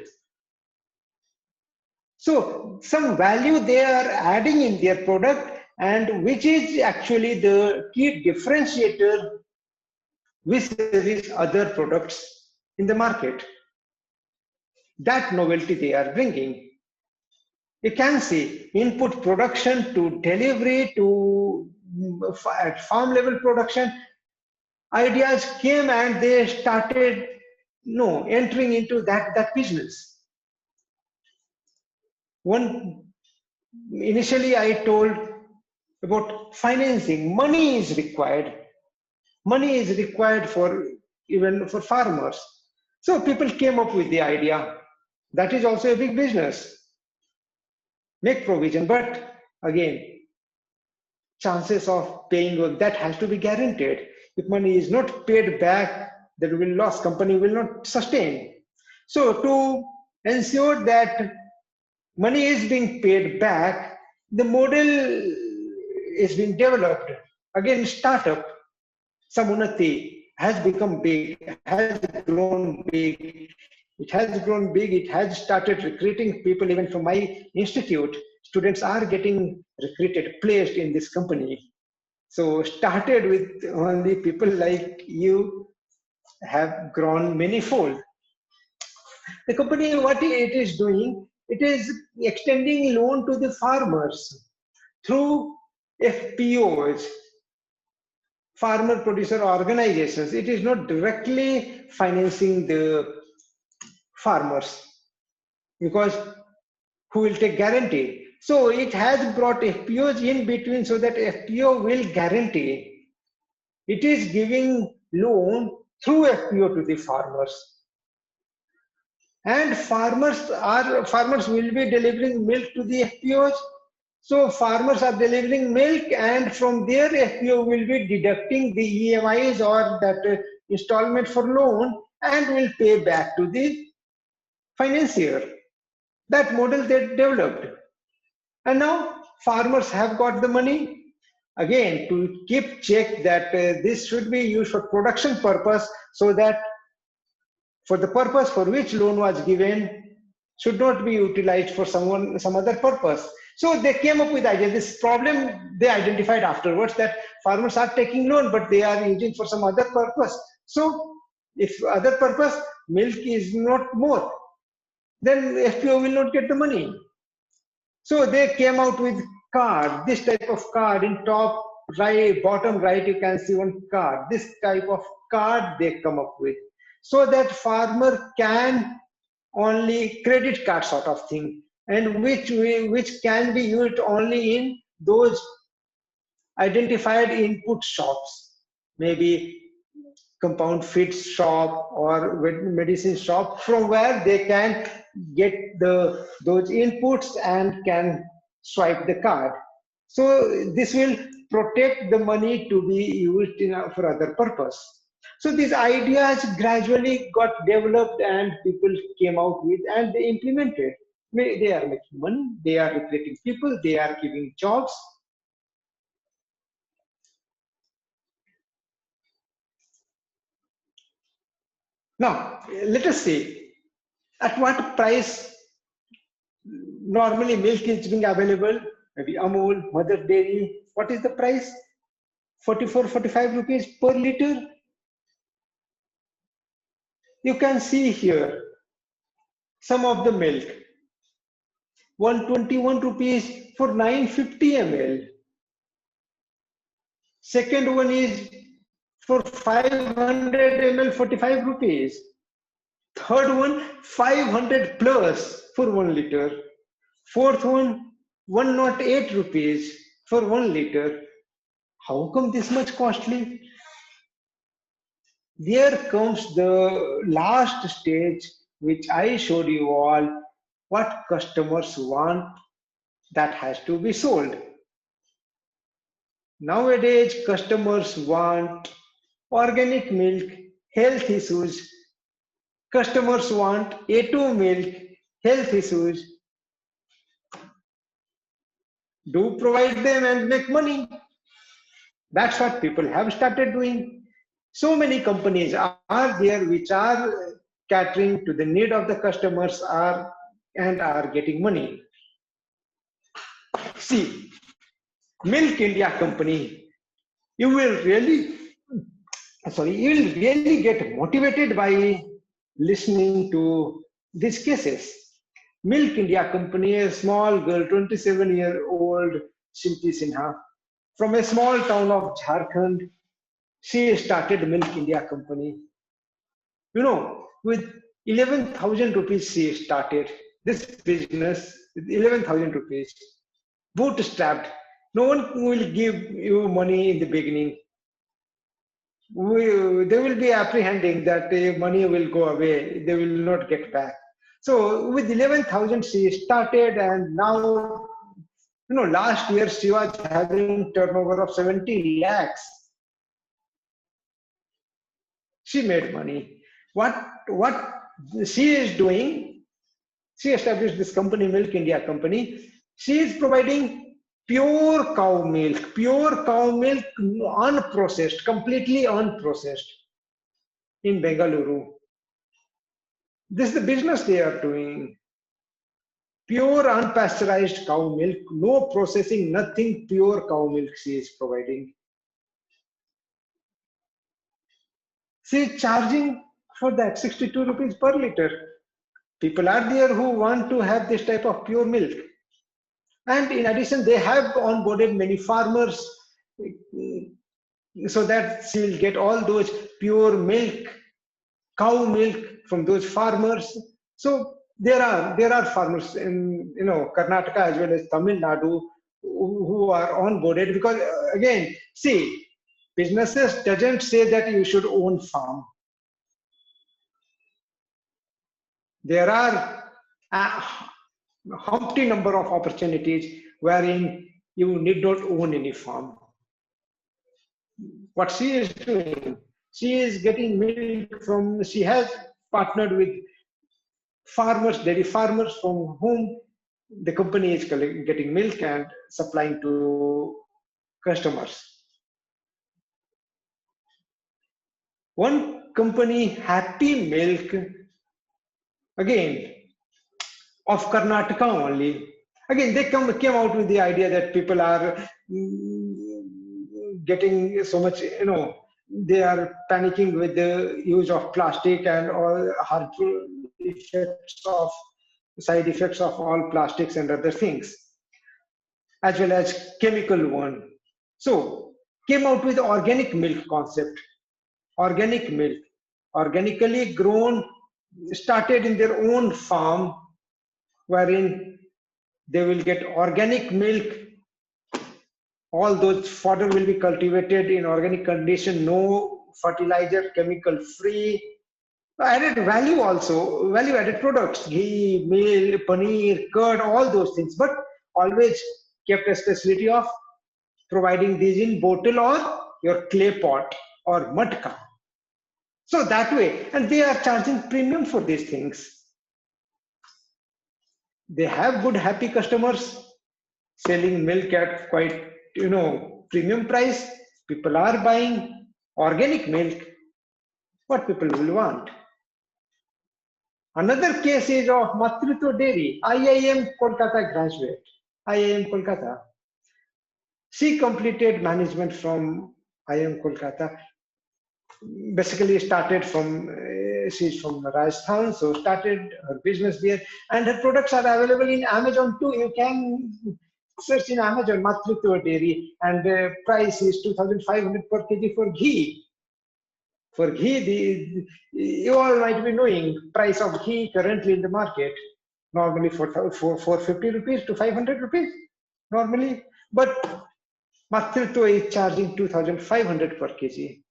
So some value they are adding in their product, and which is actually the key differentiator with these other products in the market. That novelty they are bringing. You can see input production to delivery to at farm level production. Ideas came and they started entering into that business. Initially I told about financing. Money is required. Money is required for even for farmers. So people came up with the idea. That is also a big business. Make provision, but again, chances of paying that has to be guaranteed. If money is not paid back, there will loss. Company will not sustain. So to ensure that money is being paid back, the model is being developed. Again, startup, Samunati has become big, has grown big. It has grown big. It has started recruiting people even from my institute. students are getting recruited, placed in this company. So started with only people like you have grown manifold. The company, what it is doing, it is extending loan to the farmers through FPOs, farmer producer organizations. It is not directly financing the farmers because who will take guarantee. So it has brought FPOs in between so that FPO will guarantee. It is giving loan through FPO to the farmers. And farmers will be delivering milk to the FPOs. So farmers are delivering milk, and from there FPO will be deducting the EMIs or that installment for loan and will pay back to the financier. That model they developed. And now farmers have got the money. Again, to keep check that this should be used for production purpose, so that for the purpose for which loan was given should not be utilized for some other purpose. So they came up with idea. This problem they identified afterwards, that farmers are taking loan, but they are using for some other purpose. So if other purpose, milk is not more, then FPO will not get the money. So they came out with card, this type of card. In top right, bottom right, you can see one card. This type of card they come up with, so that farmer can only credit card sort of thing, and which can be used only in those identified input shops, maybe compound feeds shop or medicine shop, from where they can get those inputs and can swipe the card. So this will protect the money to be used for other purpose. So these ideas gradually got developed and people came out with and they implemented. They are making money, they are recruiting people, they are giving jobs. Now, let us see at what price normally milk is being available. Maybe Amul, Mother Dairy. What is the price? 44, 45 rupees per liter. You can see here some of the milk. 121 rupees for 950 ml. Second one is for 500 ml, 45 rupees. Third one, 500 plus for 1 liter. Fourth one, 108 rupees for 1 liter. How come this much costly? There comes the last stage, which I showed you all. What customers want, that has to be sold. Nowadays, customers want organic milk, health issues. Customers want A2 milk, health issues. Do provide them and make money. That's what people have started doing. So many companies are there which are catering to the need of the customers and are getting money. See, Milk India company, you will really get motivated by listening to these cases. Milk India company, a small girl, 27-year-old Shimpi Sinha, from a small town of Jharkhand, she started Milk India company. You know, with 11,000 rupees she started this business with 11,000 rupees. Bootstrapped. No one will give you money in the beginning. They will be apprehending that the money will go away. They will not get back. So with 11,000 she started, and now, last year she was having turnover of 70 lakhs. She made money. What she is doing, she established this company, Milk India company. She is providing pure cow milk, unprocessed, completely unprocessed in Bengaluru. This is the business they are doing. Pure unpasteurized cow milk, no processing, nothing, pure cow milk she is providing. She is charging for that 62 rupees per liter. People are there who want to have this type of pure milk. And in addition, they have onboarded many farmers so that she will get all those pure milk, cow milk from those farmers. So there are farmers in Karnataka as well as Tamil Nadu who are onboarded, because again, see, businesses doesn't say that you should own farm. There are a humpty number of opportunities wherein you need not own any farm. What she is doing, she is getting milk from, she has partnered with farmers, dairy farmers, from whom the company is getting milk and supplying to customers. One company, Happy Milk, again, of Karnataka only. Again, they came out with the idea that people are getting so much, they are panicking with the use of plastic and all harmful side effects of all plastics and other things, as well as chemical one. So came out with organic milk concept. Organic milk, organically grown, started in their own farm, wherein they will get organic milk. All those fodder will be cultivated in organic condition, no fertilizer, chemical free. Added value also, value added products, ghee, milk, paneer, curd, all those things, but always kept a facility of providing these in bottle or your clay pot or matka. So that way, and they are charging premium for these things. They have good, happy customers selling milk at quite, premium price. People are buying organic milk. What people will want. Another case is of Matritwa Dairy, IIM Kolkata graduate, IIM Kolkata. She completed management from IIM Kolkata. Basically started from, she's from Rajasthan, so started her business there, and her products are available in Amazon too. You can search in Amazon, Matritwa Dairy, and the price is 2,500 per kg for ghee. For ghee, you all might be knowing price of ghee currently in the market, normally for 450 rupees to 500 rupees, normally. But Matritwa is charging 2,500 per kg.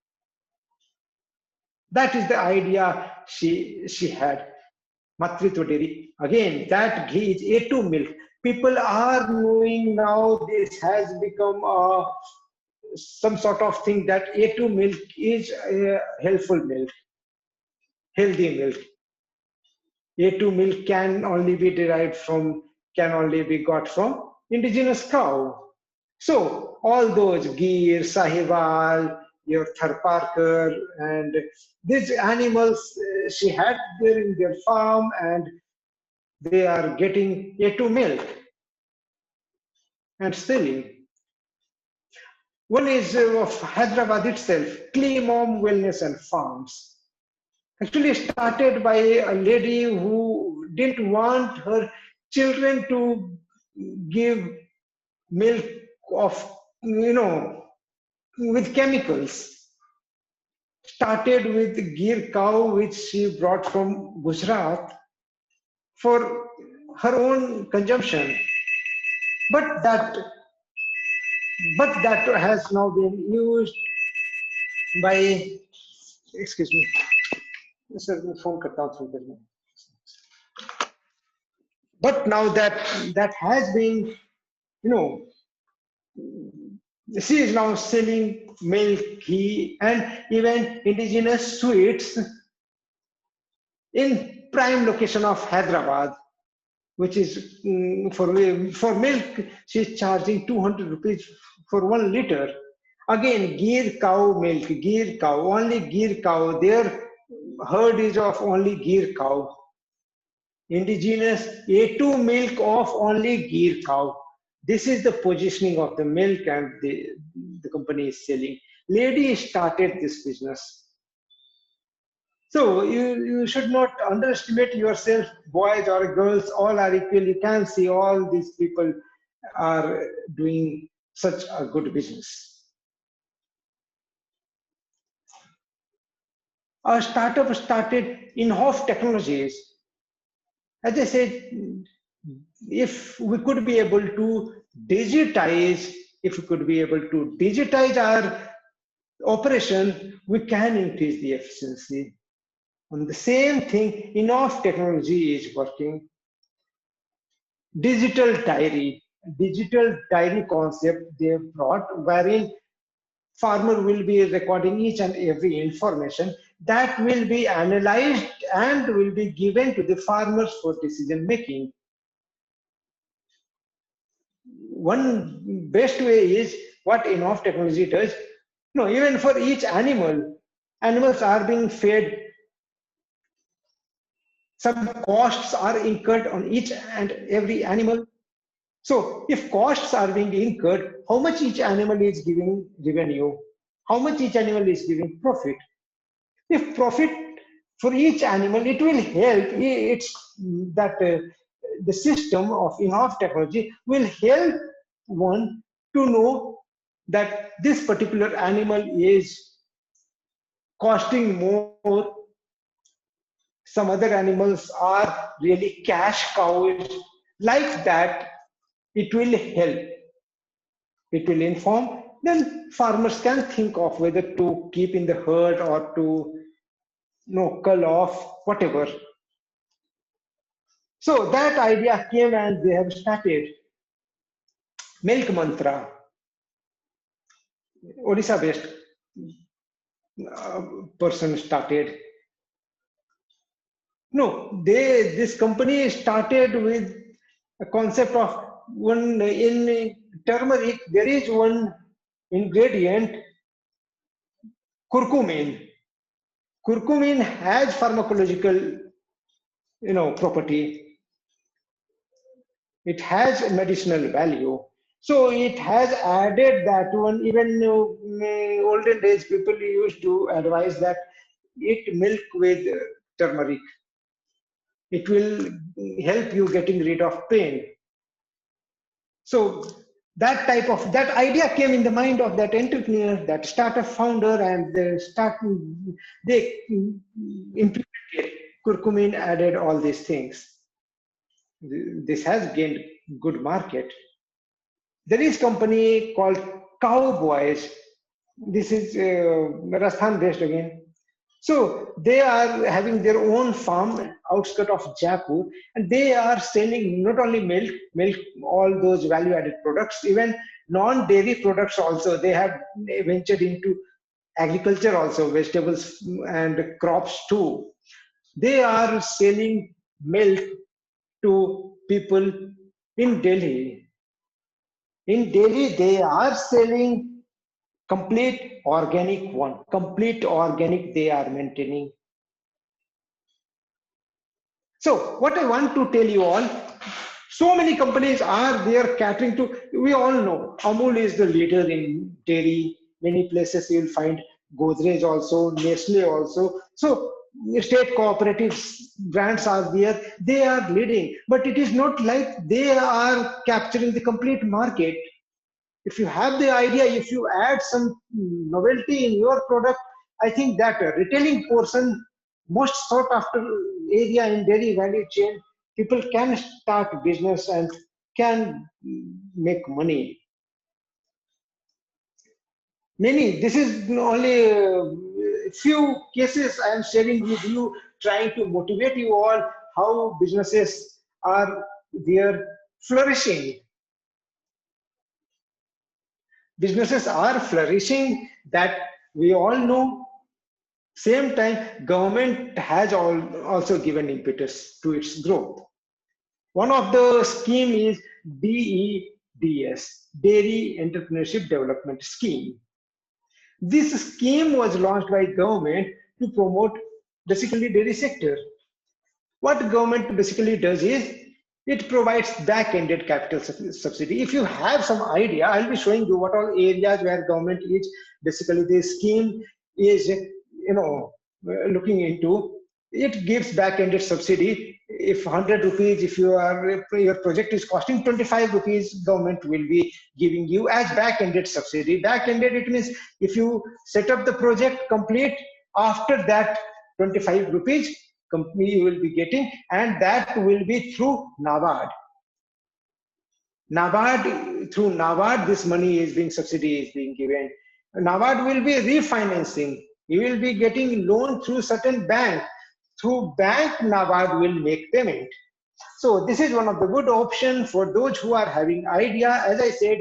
That is the idea she had. Matritwa Dairy. Again, that ghee is A2 milk. People are knowing now this has become some sort of thing that A2 milk is a helpful milk, healthy milk. A2 milk can only be got from indigenous cow. So all those Gir, Sahiwal, your Tharparkar, and these animals she had there in their farm, and they are getting A2 milk and selling. One is of Hyderabad itself, Clean Mom Wellness and Farms. Actually started by a lady who didn't want her children to give milk of, with chemicals. Started with Gir cow, which she brought from Gujarat for her own consumption. But that has now been used by, excuse me, sir, phone cut out. But now that has been, she is now selling milk, ghee, and even indigenous sweets in prime location of Hyderabad, which is for milk, she is charging 200 rupees for 1 liter. Again, Gir cow milk, Gir cow, only Gir cow. Their herd is of only Gir cow. indigenous A2 milk of only Gir cow. This is the positioning of the milk, and the company is selling. Lady started this business. So you should not underestimate yourself. Boys or girls, all are equal. You can see all these people are doing such a good business. Our startup started in Hof Technologies. As I said, if we could be able to digitize, if we could be able to digitize our operation, we can increase the efficiency. And the same thing, enough technology is working. Digital diary concept they have brought, wherein farmer will be recording each and every information that will be analyzed and will be given to the farmers for decision making. One best way is what enough technology does. No, even for each animal, animals are being fed. Some costs are incurred on each and every animal. So if costs are being incurred, how much each animal is giving revenue? How much each animal is giving profit? If profit for each animal, it will help. It's that the system of enough technology will help one to know that this particular animal is costing more. Some other animals are really cash cows. Like that, it will help. It will inform. Then farmers can think of whether to keep in the herd or to cull off, whatever. So that idea came and they have started. Milk Mantra, Odisha based person started. No, this company started with a concept of one in turmeric. There is one ingredient, curcumin. Curcumin has pharmacological, property. It has medicinal value. So it has added that one. Even olden days, people used to advise that eat milk with turmeric. It will help you getting rid of pain. So that idea came in the mind of that entrepreneur, that startup founder, and they implemented curcumin, added all these things. This has gained good market. There is company called Cowboys. This is Rajasthan based again. So they are having their own farm outskirt of Jaipur, and they are selling not only milk, all those value-added products, even non-dairy products also. They have ventured into agriculture also, vegetables and crops too. They are selling milk to people in Delhi. In Delhi, they are selling complete organic they are maintaining. So what I want to tell you all, so many companies are there catering to, we all know Amul is the leader in dairy. Many places you will find Godrej also, Nestle also. So state cooperatives brands are there, they are leading, but it is not like they are capturing the complete market. If you have the idea, if you add some novelty in your product, I think that retailing portion, most sought after area in dairy value chain, people can start business and can make money. This is only a few cases I am sharing with you, trying to motivate you all how businesses are there flourishing. Businesses are flourishing, that we all know. Same time, government has also given impetus to its growth. One of the scheme is DEDS, Dairy Entrepreneurship Development Scheme. This scheme was launched by government to promote basically dairy sector. What government basically does is it provides back-ended capital subsidy. If you have some idea, I'll be showing you what all areas where government is basically the scheme is, looking into. It gives back-ended subsidy. If 100 rupees, if your project is costing 25 rupees, government will be giving you as back-ended subsidy. Back-ended, it means if you set up the project complete, after that 25 rupees, company you will be getting, and that will be through NABARD. Through NABARD, this money is being, subsidy is being given. NABARD will be refinancing. You will be getting loan through certain bank. Through bank, NABARD will make payment. So this is one of the good options for those who are having idea. As I said,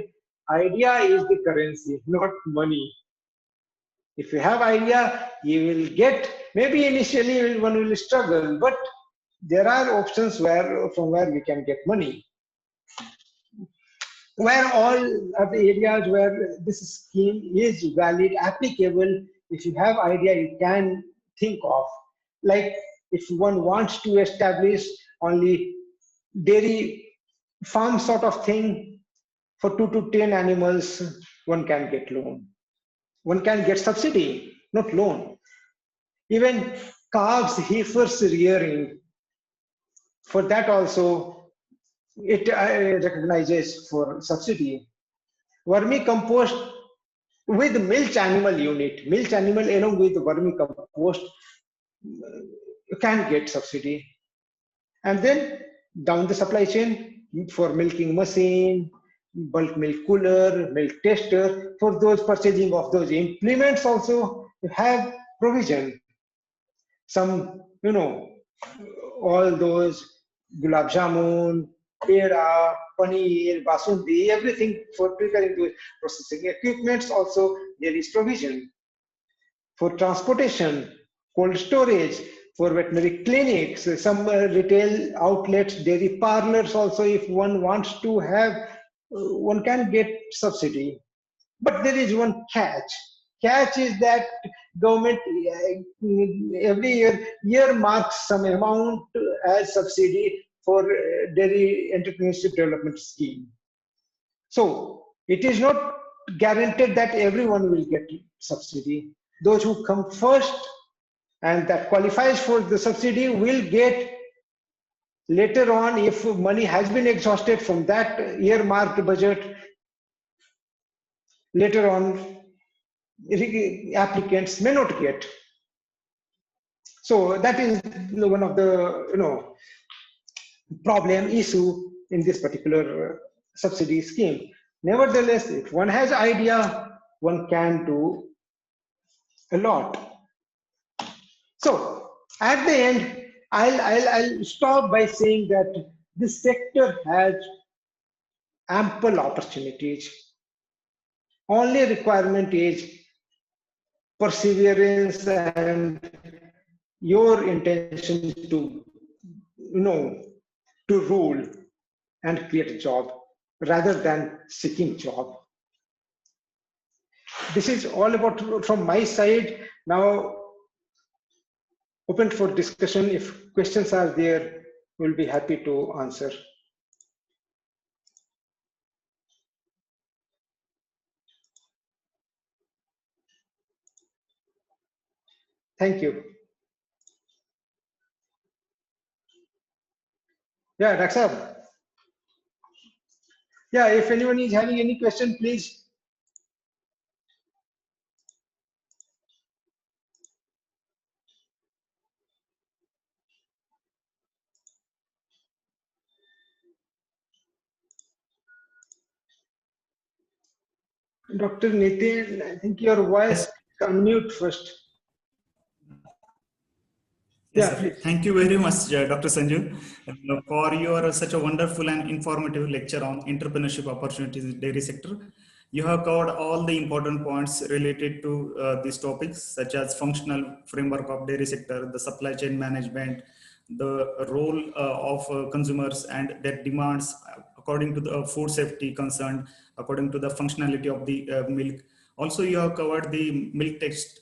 idea is the currency, not money. If you have idea, you will get, maybe initially one will struggle, but there are options from where we can get money. Where all of the areas where this scheme is valid, applicable, if you have idea, you can think of. Like if one wants to establish only dairy farm sort of thing for 2 to 10 animals, one can get loan. One can get subsidy, not loan. Even calves, heifers rearing, for that also it recognizes for subsidy. Vermicompost with milch animal unit, milch animal along with vermicompost, you can get subsidy. And then down the supply chain for milking machine, bulk milk cooler, milk tester, for those purchasing of those implements also you have provision. Some, all those gulab jamun, peda, paneer, basundi, everything for preparing those processing equipments also there is provision. For transportation, cold storage, for veterinary clinics, some retail outlets, dairy parlors also, if one wants to have, one can get subsidy. But there is one catch. Catch is that government every year earmarks some amount as subsidy for dairy entrepreneurship development scheme. So it is not guaranteed that everyone will get subsidy. Those who come first and that qualifies for the subsidy will get later on. If money has been exhausted from that earmarked budget, later on applicants may not get. So that is one of the problem issue in this particular subsidy scheme. Nevertheless, if one has idea, one can do a lot. So at the end, I'll stop by saying that this sector has ample opportunities. Only requirement is perseverance and your intention to to rule and create a job rather than seeking job. This is all about from my side. Now open for discussion. If questions are there, we'll be happy to answer. Thank you. Yeah, Dr. Yeah, if anyone is having any question, please. Dr. Nitin, I think your voice unmute first. Yes, Yeah, please. Thank you very much, Dr. Sanjiv, for your such a wonderful and informative lecture on entrepreneurship opportunities in dairy sector. You have covered all the important points related to these topics, such as functional framework of dairy sector, the supply chain management, the role of consumers and their demands according to the food safety concern, according to the functionality of the milk. Also, you have covered the milk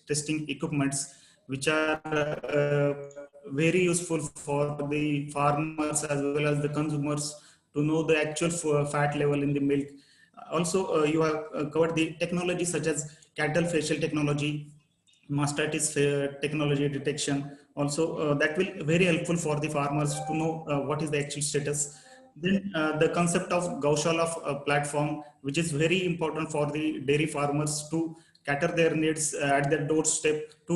testing equipments, which are very useful for the farmers as well as the consumers to know the actual fat level in the milk. Also, you have covered the technology such as cattle facial technology, mastitis technology detection. Also, that will very helpful for the farmers to know what is the actual status. Then the concept of Gaushala platform, which is very important for the dairy farmers to cater their needs at their doorstep to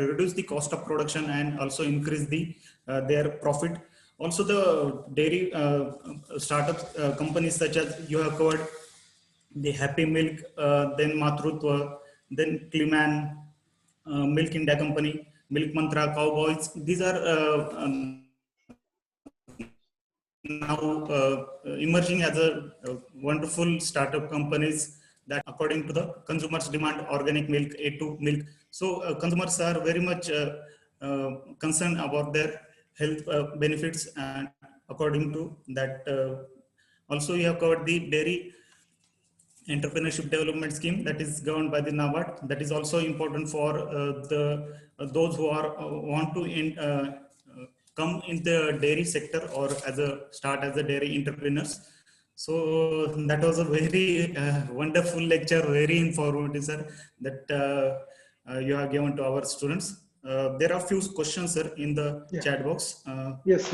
reduce the cost of production and also increase the their profit. Also, the dairy startup companies such as you have covered the Happy Milk, then Matrutva, then Kliman, Milk India Company, Milk Mantra, Cowboys. These are now emerging as a wonderful startup companies that according to the consumers demand organic milk, A2 milk. So consumers are very much concerned about their health benefits, and according to that also you have covered the dairy entrepreneurship development scheme that is governed by the NABARD. That is also important for the those who are want to come in the dairy sector or as a start as a dairy entrepreneurs. So that was a very wonderful lecture, very informative, sir, that you have given to our students. There are few questions, sir, in the chat box. Yes.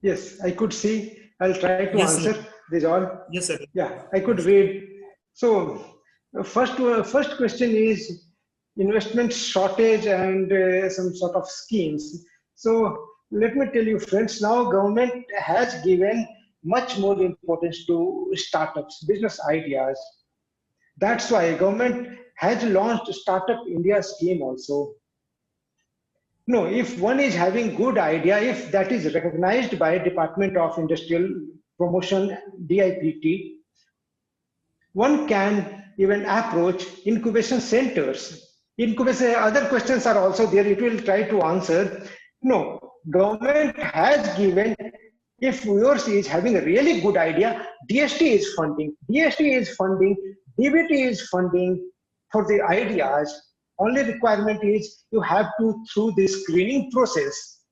Yes, I could see. I'll try to yes, answer these all. Yes, sir. Yeah, I could read. So, first question is investment shortage and some sort of schemes. So, let me tell you, friends. Now, government has given much more importance to startups, business ideas. That's why government has launched Startup India scheme also. No, if one is having good idea, if that is recognized by Department of Industrial Promotion, DIPT, one can even approach incubation centers. Incubation, other questions are also there, it will try to answer. No, government has given, if yours is having a really good idea, DST is funding, DBT is funding for the ideas. Only requirement is you have to through this screening process.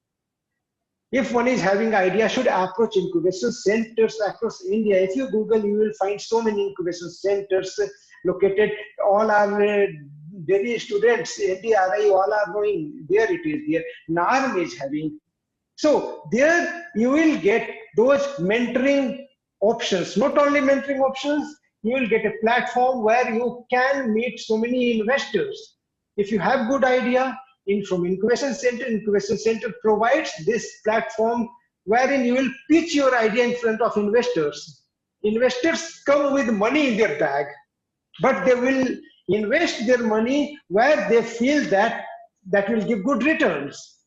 If one is having idea, should approach incubation centers across India. If you Google, you will find so many incubation centers located. All are dairy students, NDRI, all are knowing. There it is. There NARM is having. So there you will get those mentoring options. Not only mentoring options, you will get a platform where you can meet so many investors. If you have good idea, from incubation center provides this platform wherein you will pitch your idea in front of investors. Investors come with money in their bag, but they will invest their money where they feel that will give good returns.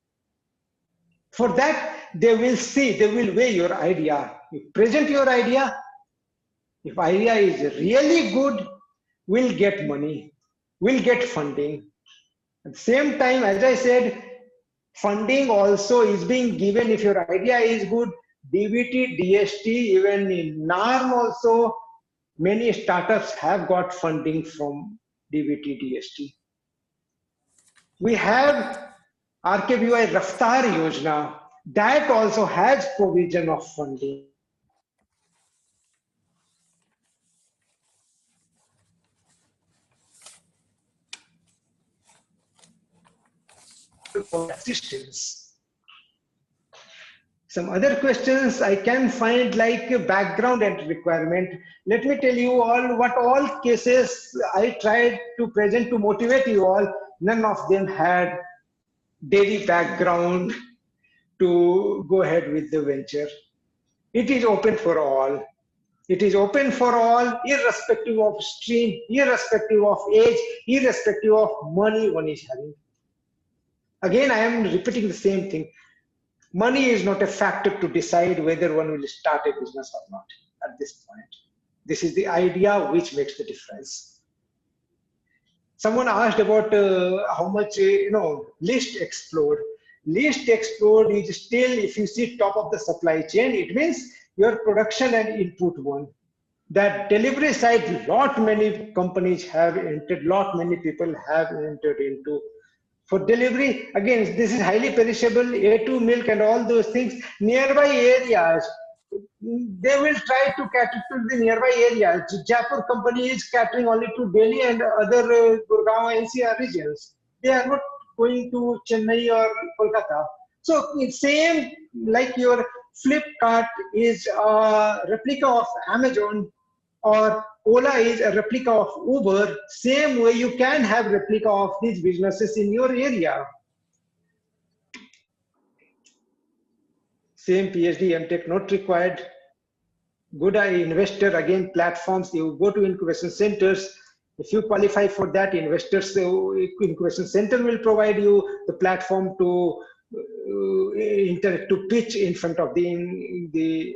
For that, they will see, they will weigh your idea. You present your idea. If idea is really good, we'll get money, we'll get funding. At the same time, as I said, funding also is being given if your idea is good. DBT, DST, even in NARM also, many startups have got funding from DBT, DST. We have RKBY Raftar Yojana, that also has provision of funding. Assistance. Some other questions I can find like background and requirement. Let me tell you all what all cases I tried to present to motivate you all. None of them had dairy background to go ahead with the venture. It is open for all. It is open for all, irrespective of stream, irrespective of age, irrespective of money one is having. Again, I am repeating the same thing. Money is not a factor to decide whether one will start a business or not at this point. This is the idea which makes the difference. Someone asked about how much, least explored. Least explored is still, if you see top of the supply chain, it means your production and input one. That delivery side, lot many companies have entered, lot many people have entered into. For delivery, again, this is highly perishable, A2 milk and all those things. Nearby areas, they will try to cater to the nearby areas. Jaipur company is catering only to Delhi and other Gurgaon NCR regions. They are not going to Chennai or Kolkata. So it's same like your Flipkart is a replica of Amazon, or Ola is a replica of Uber. Same way you can have replica of these businesses in your area. Same PhD, MTech not required. Good investor, again, platforms, you go to incubation centers. If you qualify for that, investors, incubation center will provide you the platform to to pitch in front of the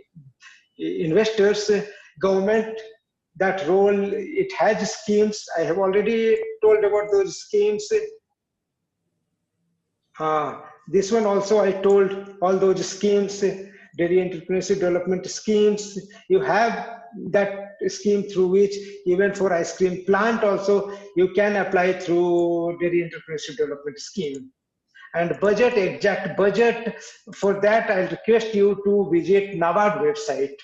investors. Government, that role, it has schemes. I have already told about those schemes. This one also I told, all those schemes, dairy entrepreneurship development schemes. You have that scheme through which even for ice cream plant also you can apply through dairy entrepreneurship development scheme. And budget, exact budget, for that I'll request you to visit NABARD website.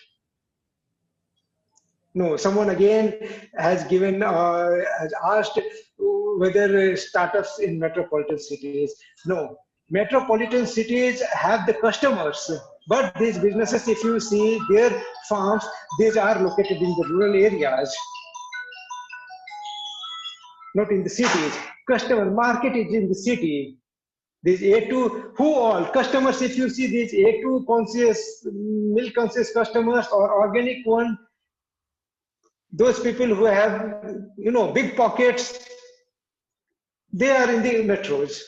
No, someone again has given, has asked whether startups in metropolitan cities. No, metropolitan cities have the customers, but these businesses, if you see their farms, these are located in the rural areas, not in the cities. Customer market is in the city. These A2, who all customers, if you see these A2 conscious, milk conscious customers or organic one, those people who have, big pockets, they are in the metros.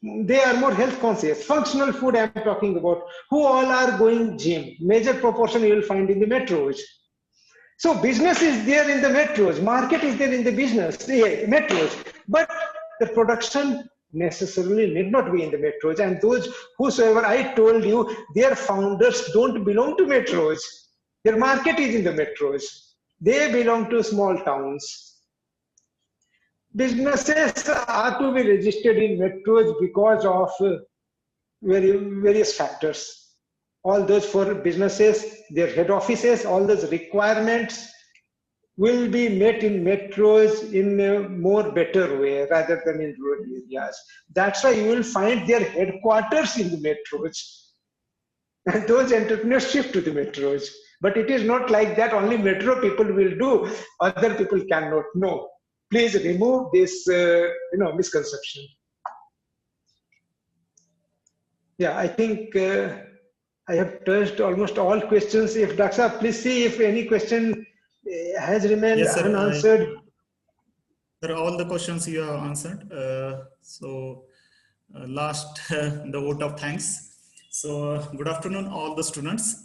They are more health conscious. Functional food I am talking about. Who all are going gym? Major proportion you will find in the metros. So business is there in the metros. Market is there in the metros. But the production necessarily need not be in the metros. And those whosoever I told you, their founders don't belong to metros. Their market is in the metros. They belong to small towns. Businesses are to be registered in metros because of various factors. All those for businesses, their head offices, all those requirements will be met in metros in a more better way rather than in rural areas. That's why you will find their headquarters in the metros. And those entrepreneurs shift to the metros. But it is not like that only metro people will do, other people cannot. No. Please remove this misconception. Yeah, I think I have touched almost all questions. If Daksa, please see if any question has remained unanswered. Sir, all the questions you have answered. Last, the vote of thanks. So good afternoon, all the students.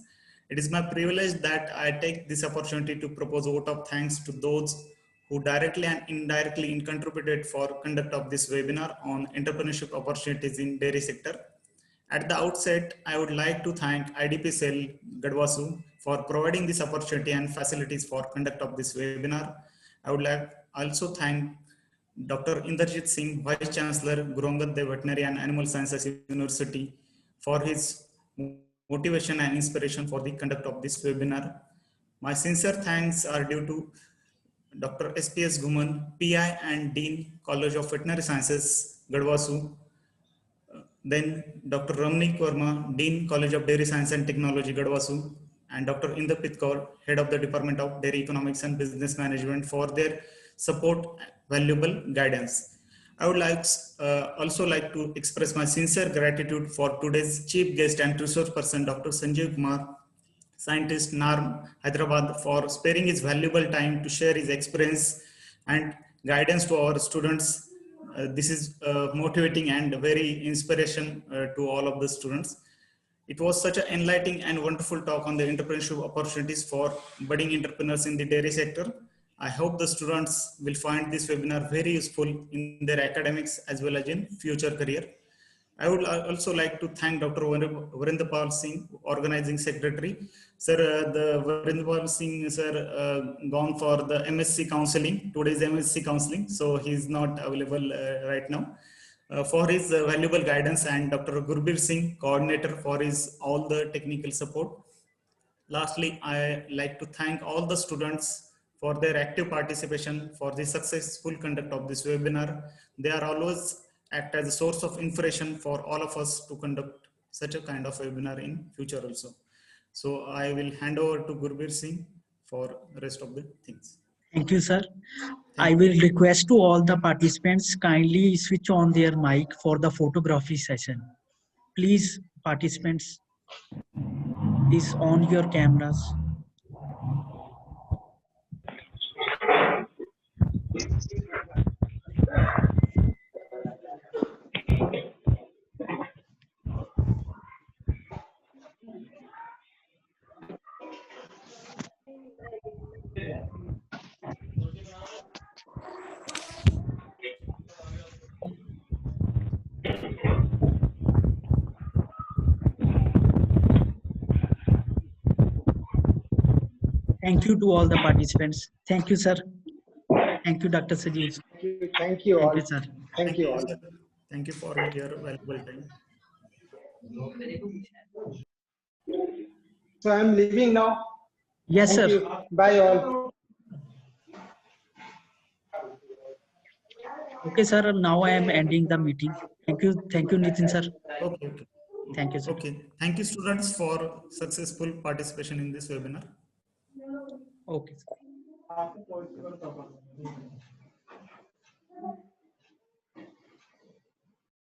It is my privilege that I take this opportunity to propose a vote of thanks to those who directly and indirectly contributed for conduct of this webinar on entrepreneurship opportunities in dairy sector. At the outset, I would like to thank IDP Cell GADVASU for providing this opportunity and facilities for conduct of this webinar. I would like also thank Dr. Inderjit Singh, Vice Chancellor, Guru Angad Dev Veterinary and Animal Sciences University, for his motivation and inspiration for the conduct of this webinar. My sincere thanks are due to Dr. SPS Guman, PI and Dean, College of Veterinary Sciences, GADVASU. Then Dr. Ramnik Verma, Dean, College of Dairy Science and Technology, GADVASU, and Dr. Inderpit Kaur, Head of the Department of Dairy Economics and Business Management, for their support, valuable guidance. I would also like to express my sincere gratitude for today's chief guest and resource person, Dr. Sanjiv Kumar, scientist, NARM, Hyderabad, for sparing his valuable time to share his experience and guidance to our students. This is motivating and very inspiration to all of the students. It was such an enlightening and wonderful talk on the entrepreneurship opportunities for budding entrepreneurs in the dairy sector. I hope the students will find this webinar very useful in their academics as well as in future career. I would also like to thank Dr. Virendra Singh, Organizing Secretary. Sir, the Virendra Singh, sir, gone for the MSc counseling. Today's MSc counseling, so he's not available right now. for his valuable guidance, and Dr. Gurbir Singh, coordinator, for his all the technical support. Lastly, I like to thank all the students for their active participation for the successful conduct of this webinar. They are always act as a source of inspiration for all of us to conduct such a kind of webinar in future also. So I will hand over to Gurbir Singh for the rest of the things. Thank you, sir. Thank I will request to all the participants kindly switch on their mic for the photography session. Please, participants, is on your cameras. Thank you to all the participants. Thank you, sir. Thank you, Dr. Sanjiv. Thank you all. Thank you, sir. Thank you all. sir. Thank you for your valuable time. So I'm leaving now. Yes, Thank sir. you. Bye all. Okay, sir. Now I am ending the meeting. Thank you, Nitin, sir. Okay. Thank you, sir. Okay. Thank you, students, for successful participation in this webinar. Okay, sir.